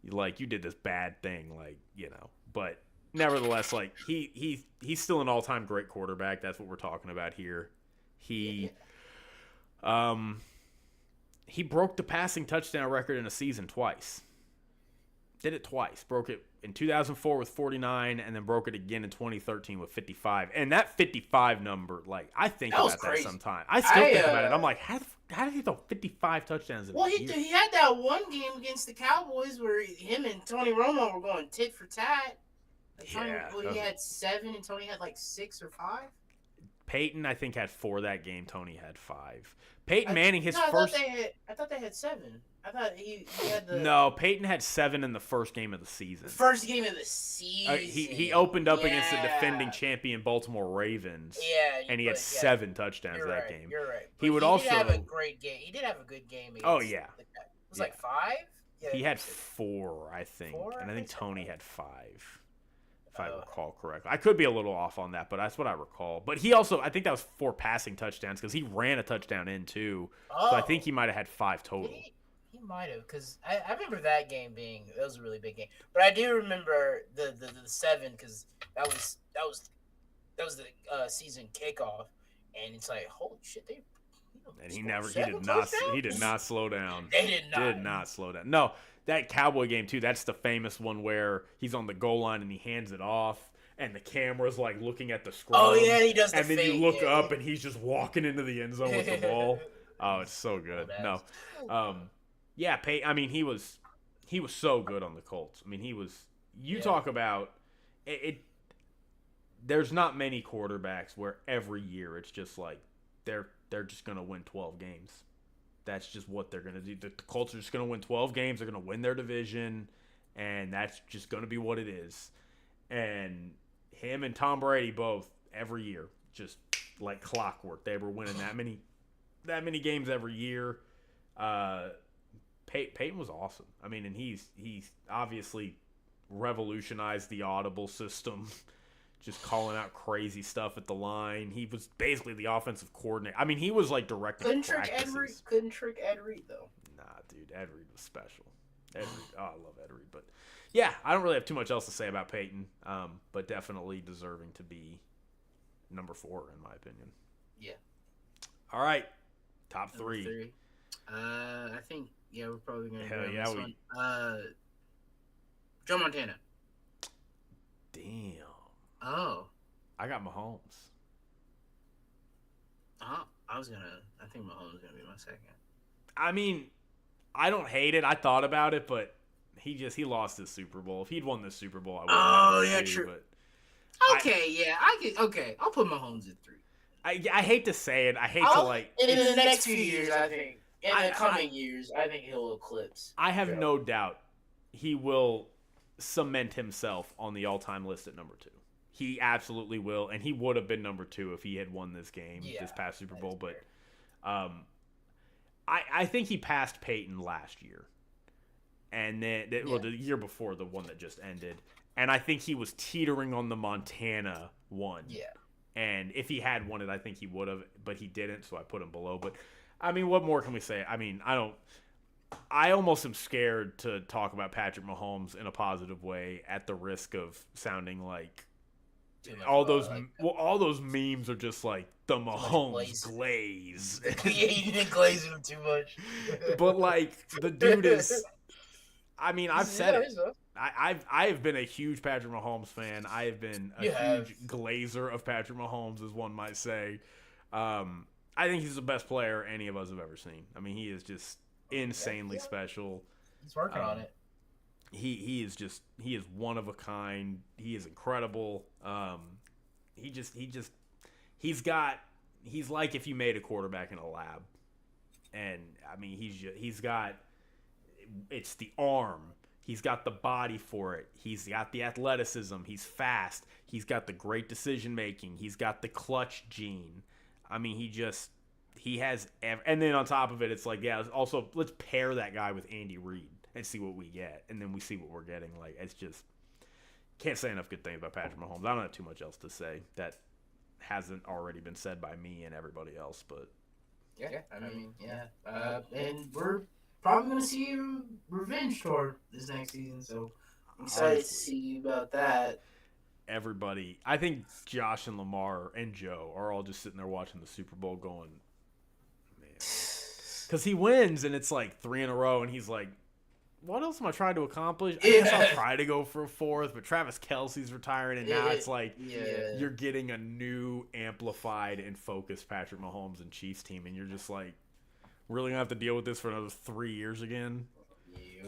you did this bad thing, like, But nevertheless, like, he's still an all-time great quarterback. That's what we're talking about here. He broke the passing touchdown record in a season twice. Did it twice. Broke it in 2004 with 49, and then broke it again in 2013 with 55. And that 55 number, like, I think about that sometimes. I still think about it. I'm like, how did he throw 55 touchdowns in a year? He had that one game against the Cowboys where him and Tony Romo were going tit for tat. He had 7 and Tony had like 6 or 5. Peyton, I think, had 4 that game. Tony had 5. Peyton Manning, first. I thought they had 7. I thought he had the. No, Peyton had 7 in the first game of the season. First game of the season. He opened up against the defending champion Baltimore Ravens. Yeah, and he had 7 touchdowns that game. You're right. He would also have a great game. He did have a good game. Oh yeah. It was like 5. Yeah, he had 4, I think, and I think Tony had 5. If I recall correctly. I could be a little off on that, but that's what I recall. But he also, I think that was 4 passing touchdowns because he ran a touchdown in too. So I think he might have had 5 total. He might have, because I remember that game that was a really big game. But I do remember the 7 because that was the season kickoff, and it's like, holy shit, and he did not slow down. They did not slow down. No. That Cowboy game, too, that's the famous one where he's on the goal line and he hands it off, and the camera's, like, looking at the scrum. Oh, yeah, he does the And then you look up, and he's just walking into the end zone with the ball. Oh, it's so good. No. Yeah, I mean, he was so good on the Colts. I mean, he was – you talk about it. There's not many quarterbacks where every year it's just like they're just going to win 12 games. That's just what they're going to do. The Colts are just going to win 12 games. They're going to win their division, and that's just going to be what it is. And him and Tom Brady both, every year, just like clockwork. They were winning that many games every year. Peyton was awesome. I mean, and he's obviously revolutionized the audible system, just calling out crazy stuff at the line. He was basically the offensive coordinator. I mean, he was like directing practices. Couldn't trick Ed Reed, though. Nah, dude, Ed Reed was special. I love Ed Reed. But, yeah, I don't really have too much else to say about Peyton, but definitely deserving to be number 4, in my opinion. Yeah. All right, top 3. I think, we're probably going to go on this one. Joe Montana. Damn. Oh. I got Mahomes. I think Mahomes is going to be my second. I mean, I don't hate it. I thought about it, but he lost his Super Bowl. If he'd won this Super Bowl, I would have true. But I'll put Mahomes at 3. I hate to say it. I hate to like. In the next few years, I think. In the coming years, I think he'll eclipse. I have no doubt he will cement himself on the all-time list at number 2. He absolutely will, and he would have been number 2 if he had won this game, this past Super Bowl. But I think he passed Peyton last year, and then the year before, the one that just ended. And I think he was teetering on the Montana one. Yeah. And if he had won it, I think he would have, but he didn't, so I put him below. But I mean, what more can we say? I mean, I almost am scared to talk about Patrick Mahomes in a positive way at the risk of sounding like all those memes are just like the Mahomes glaze. Yeah, you didn't glaze him too much. But like the dude is, I mean, I've said it. I have been a huge Patrick Mahomes fan. I have been a huge glazer of Patrick Mahomes, as one might say. I think he's the best player any of us have ever seen. I mean, he is just insanely special. He's working on it. He is one of a kind. He is incredible. He's like if you made a quarterback in a lab. And I mean, it's the arm. He's got the body for it. He's got the athleticism. He's fast. He's got the great decision making. He's got the clutch gene. I mean, he has, and then on top of it, it's like, also let's pair that guy with Andy Reid and see what we get, and then we see what we're getting. Like, it's just can't say enough good things about Patrick Mahomes. I don't have too much else to say that hasn't already been said by me and everybody else. But yeah, I mean, yeah. And we're probably going to see a revenge tour this next season, so I'm excited to see about that. Everybody, I think Josh and Lamar and Joe are all just sitting there watching the Super Bowl going, man. Because he wins, and it's like 3 in a row, and he's like, what else am I trying to accomplish? I guess I'll try to go for a 4th, but Travis Kelce's retiring, and now it's like you're getting a new, amplified, and focused Patrick Mahomes and Chiefs team, and you're just like, really going to have to deal with this for another 3 years again?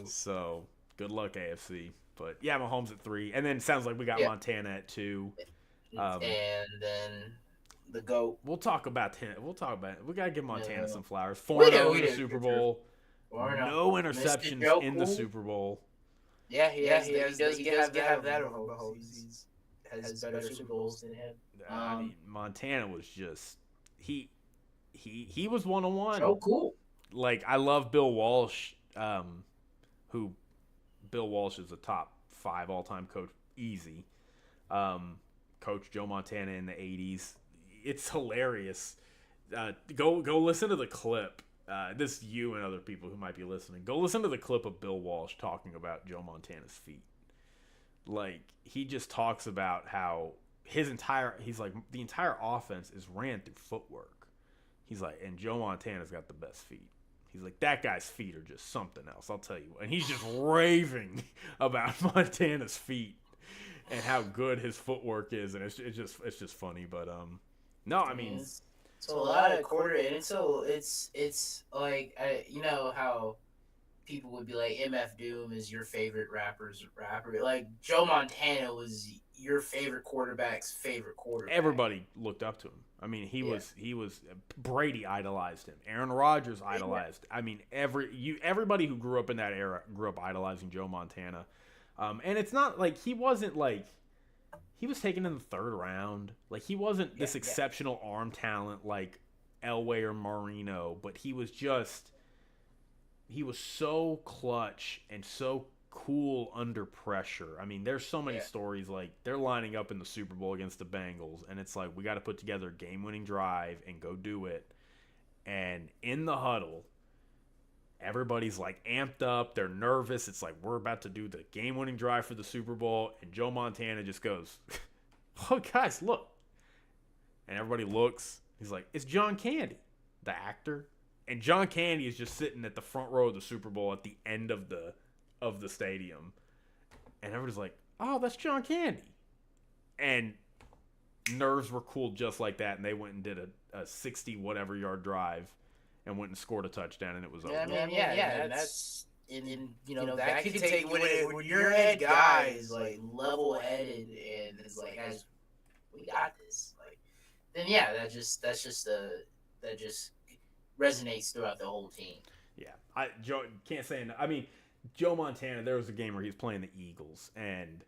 So, good luck, AFC. But, yeah, Mahomes at 3. And then it sounds like we got Montana at 2. And then the GOAT. We'll talk about him. We got to give Montana some flowers. 4-0 in the Super Bowl. No interceptions in the Super Bowl. Yeah, he does have that over Mahomes. He has better Super Bowls than him. I mean, Montana was just he was 101. So cool. Like, I love Bill Walsh, who Bill Walsh is a top 5 all-time coach, easy. Coach Joe Montana in the 80s. It's hilarious. Go listen to the clip. This you and other people who might be listening. Go listen to the clip of Bill Walsh talking about Joe Montana's feet. Like, he just talks about how he's like, the entire offense is ran through footwork. He's like, and Joe Montana's got the best feet. He's like, that guy's feet are just something else, I'll tell you. And he's just raving about Montana's feet and how good his footwork is, and it's just funny. But no, I mean, it's a lot of quarter, and it's like, you know how people would be like, MF Doom is your favorite rapper. Like, Joe Montana was your favorite quarterback's favorite quarterback. Everybody looked up to him. I mean, he was Brady idolized him. Aaron Rodgers idolized. I mean, everybody who grew up in that era grew up idolizing Joe Montana. And it's not like he wasn't like he was taken in the 3rd round. Like, he wasn't this exceptional arm talent like Elway or Marino, but he was so clutch and so cool under pressure. I mean, there's so many stories, like, they're lining up in the Super Bowl against the Bengals, and it's like, we got to put together a game-winning drive and go do it. And in the huddle, everybody's like amped up, they're nervous. It's like, we're about to do the game-winning drive for the Super Bowl, and Joe Montana just goes, oh, guys, look. And everybody looks. He's like, it's John Candy, the actor. And John Candy is just sitting at the front row of the Super Bowl at the end of the stadium. And everybody's like, oh, that's John Candy. And nerves were cooled just like that, and they went and did a 60-whatever yard drive and went and scored a touchdown, and it was over. That's you know, that could take when your head guy is like level-headed and is like, guys, we got this. Like, then that just resonates throughout the whole team. Yeah, Joe can't say enough. I mean, Joe Montana, there was a game where he was playing the Eagles, and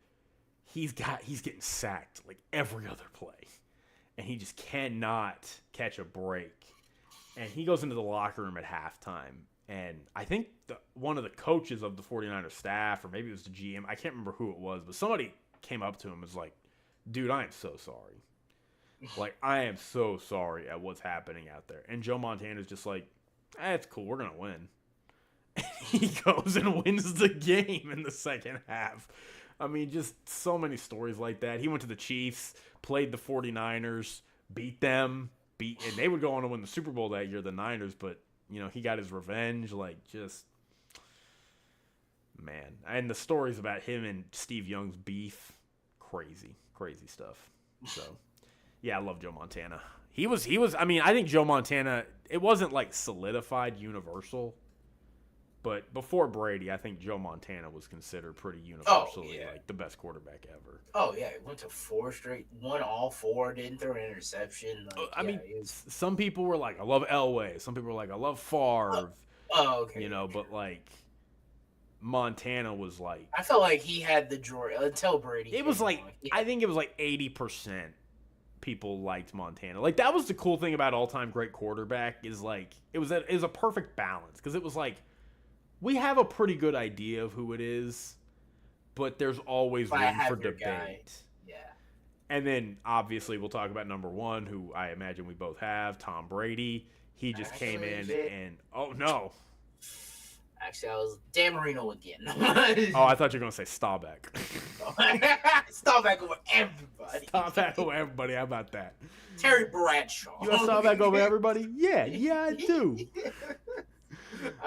he's getting sacked like every other play, and he just cannot catch a break. And he goes into the locker room at halftime, and I think one of the coaches of the 49ers staff, or maybe it was the GM, I can't remember who it was, but somebody came up to him and was like, dude, I am so sorry. Like, I am so sorry at what's happening out there. And Joe Montana's just like, it's cool, we're going to win. He goes and wins the game in the second half. I mean, just so many stories like that. He went to the Chiefs, played the 49ers, beat them, and they would go on to win the Super Bowl that year, the Niners, but, you know, he got his revenge. Like, just, man. And the stories about him and Steve Young's beef, crazy stuff. So, yeah, I love Joe Montana. He was, I mean, I think Joe Montana, it wasn't like solidified universal, but before Brady, I think Joe Montana was considered pretty universally like the best quarterback ever. Oh, yeah. He went to 4 straight, won all 4, didn't throw an interception. Like, I mean, some people were like, I love Elway. Some people were like, I love Favre. Oh, okay. You know, but like, Montana was like, I felt like he had the joy until Brady. It was like, I think it was like 80% people liked Montana. Like, that was the cool thing about all-time great quarterback, is like, it was a perfect balance, because it was like, we have a pretty good idea of who it is, but there's always If I room for have your debate. guy, yeah. And then obviously we'll talk about number one, who I imagine we both have, Tom Brady. He just came in and oh no. Actually, I was Dan Marino again. Oh, I thought you were gonna say Staubach. Staubach over everybody. Staubach over everybody. How about that? Terry Bradshaw. You got Staubach over everybody? Yeah, I do.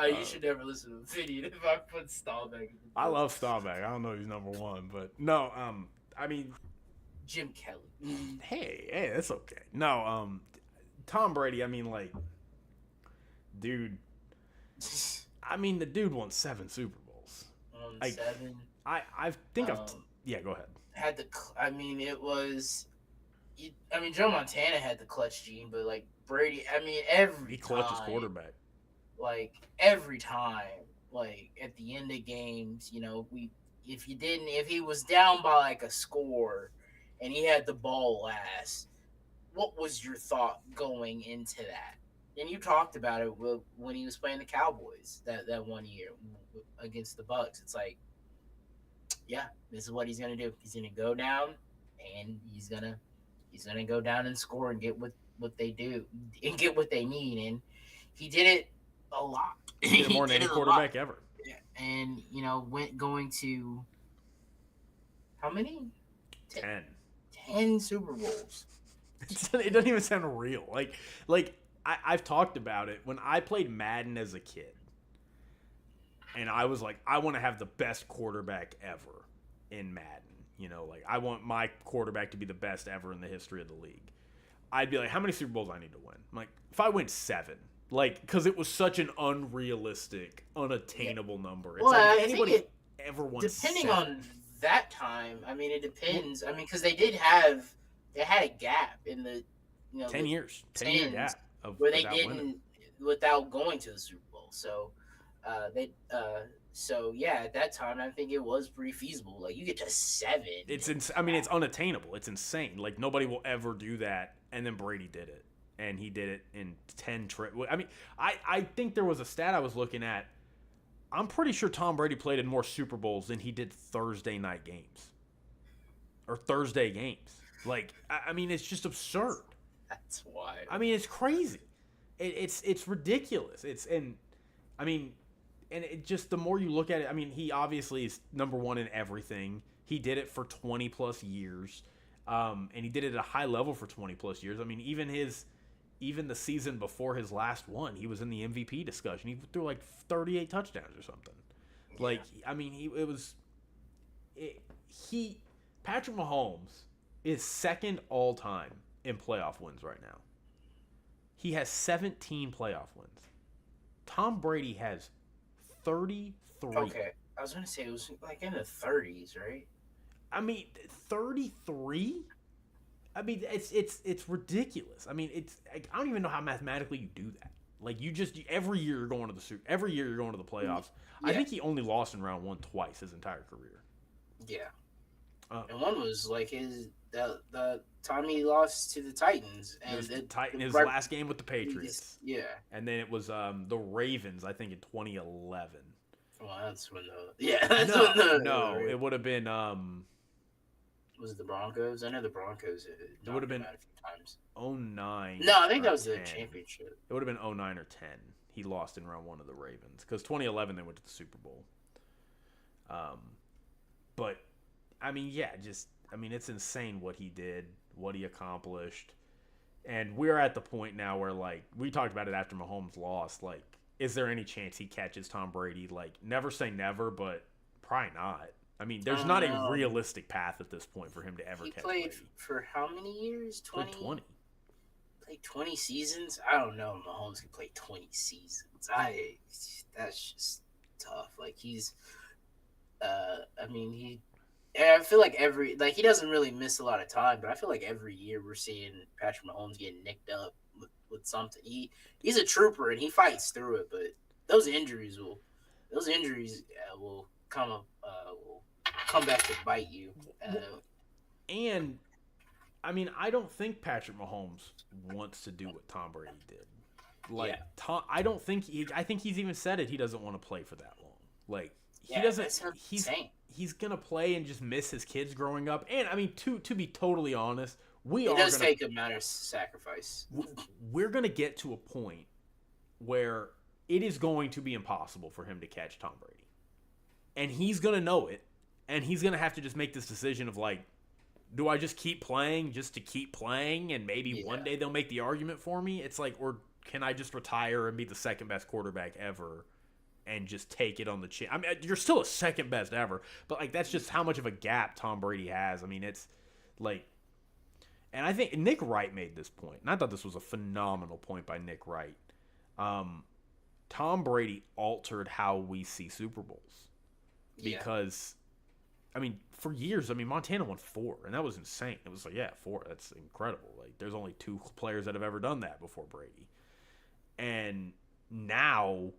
You should never listen to the video if I put Staubach. I love Staubach. I don't know if he's number one, but no. I mean, Jim Kelly. Hey, that's okay. No, Tom Brady. I mean, like, dude. I mean, the dude won 7 Super Bowls. Like, 7. I think yeah, go ahead. It was. Joe Montana had the clutch gene, but like Brady, he clutches quarterback. Like every time, like at the end of games, if he was down by like a score, and he had the ball last, what was your thought going into that? And you talked about it when he was playing the Cowboys that one year against the Bucks. It's like, yeah, this is what he's gonna do. He's gonna go down, and he's gonna go down and score and get what they do and get what they need. And he did it a lot. He did it more than any quarterback ever. Yeah. And going to how many? 10 Super Bowls. It doesn't even sound real. Like. I've talked about it. When I played Madden as a kid, and I was like, I want to have the best quarterback ever in Madden. Like, I want my quarterback to be the best ever in the history of the league. I'd be like, how many Super Bowls I need to win? I'm like, if I win 7. Like, because it was such an unrealistic, unattainable number. It's anybody ever won depending 7. on that time, it depends. Because they had a gap in the 10 years. 10-year gap. Where they didn't without going to the Super Bowl. So at that time I think it was pretty feasible. Like you get to 7. It's unattainable. It's insane. Like nobody will ever do that. And then Brady did it, and he did it in 10 trips. I think there was a stat I was looking at. I'm pretty sure Tom Brady played in more Super Bowls than he did Thursday night games or Thursday games. Like it's just absurd. That's why. It's crazy. It's ridiculous. And it just, the more you look at it, he obviously is number one in everything. He did it for 20 plus years. And he did it at a high level for 20 plus years. Even the season before his last one, he was in the MVP discussion. He threw like 38 touchdowns or something. Yeah. Patrick Mahomes is second all time in playoff wins right now. He has 17 playoff wins. Tom Brady has 33. Okay, I was going to say it was like in the 30s, right? 33? It's ridiculous. I don't even know how mathematically you do that. Like every year you're going to every year you're going to the playoffs. Yeah. I think he only lost in round 1 twice his entire career. Yeah. And one was like the time he lost to the Titans, and his last game with the Patriots. Yeah, and then it was the Ravens, I think, in 2011. Well, that's when it would have been. Was it the Broncos? I know the Broncos. It would have been a few times. 09. No, I think that was 10. The championship. It would have been 09 or 10. He lost in round 1 of the Ravens because 2011 they went to the Super Bowl. But. It's insane what he did, what he accomplished. And we're at the point now where, like, we talked about it after Mahomes lost. Like, is there any chance he catches Tom Brady? Like, never say never, but probably not. There's not a realistic path at this point for him to ever catch Brady. He played for how many years? 20? 20. Played 20 seasons? I don't know if Mahomes can play 20 seasons. That's just tough. Like, he's I feel like he doesn't really miss a lot of time, but I feel like every year we're seeing Patrick Mahomes getting nicked up with something. He's a trooper and he fights through it, but those injuries will come back to bite you. And I don't think Patrick Mahomes wants to do what Tom Brady did. Like, yeah. I think he's even said it. He doesn't want to play for that long. Like, he doesn't. That sounds insane. He's gonna play and just miss his kids growing up. And I mean, to be totally honest, it does take a matter of sacrifice. We're gonna get to a point where it is going to be impossible for him to catch Tom Brady, and he's gonna know it, and he's gonna have to just make this decision of like, do I just keep playing just to keep playing, and maybe one day they'll make the argument for me? It's like, or can I just retire and be the second best quarterback ever? And just take it on the chin. I mean, you're still a second best ever, but like that's just how much of a gap Tom Brady has. I mean, it's like, and I think Nick Wright made this point, and I thought this was a phenomenal point by Nick Wright. Tom Brady altered how we see Super Bowls because, I mean, for years, I mean, Montana won 4, and that was insane. It was like, 4, that's incredible. Like, there's only 2 players that have ever done that before Brady, and now.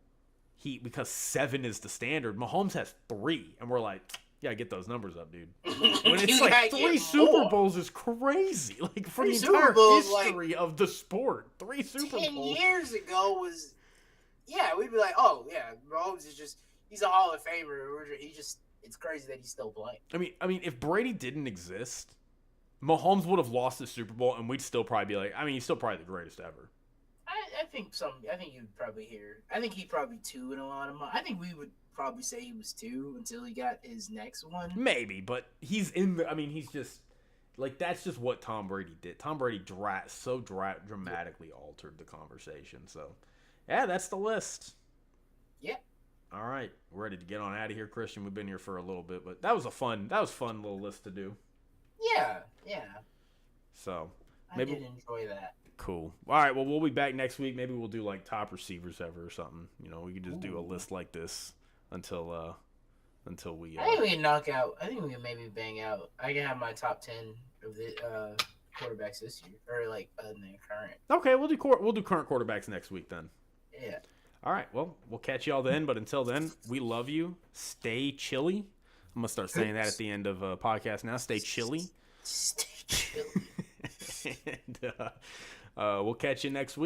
Because 7 is the standard, Mahomes has 3, and we're like, yeah, get those numbers up, dude. When it's like 3 Super Bowls is crazy. Like for the entire history of the sport, 3 Super Bowls. 10 years ago was, we'd be like, oh yeah, Mahomes is he's a Hall of Famer. It's crazy that he's still playing. I mean, if Brady didn't exist, Mahomes would have lost the Super Bowl, and we'd still probably be like, I mean, he's still probably the greatest ever. I think you'd probably hear. I think he'd probably 2 in a lot of money. I think we would probably say he was 2 until he got his next one. Maybe, but he's in the. I mean, he's just like that's just what Tom Brady did. Tom Brady dramatically altered the conversation. So, yeah, that's the list. Yeah. All right, we're ready to get on out of here, Christian. We've been here for a little bit, but that was fun little list to do. Yeah. So maybe I did enjoy that. Cool. All right. Well, we'll be back next week. Maybe we'll do like top receivers ever or something. You know, we could just do a list like this until we. I think we can knock out. I think we can maybe bang out. I can have my top 10 of the quarterbacks this year, or like in the current. Okay, we'll do current quarterbacks next week then. Yeah. All right. Well, we'll catch y'all then. But until then, we love you. Stay chilly. I'm gonna start saying that at the end of a podcast now. Stay chilly. Stay chilly. And we'll catch you next week.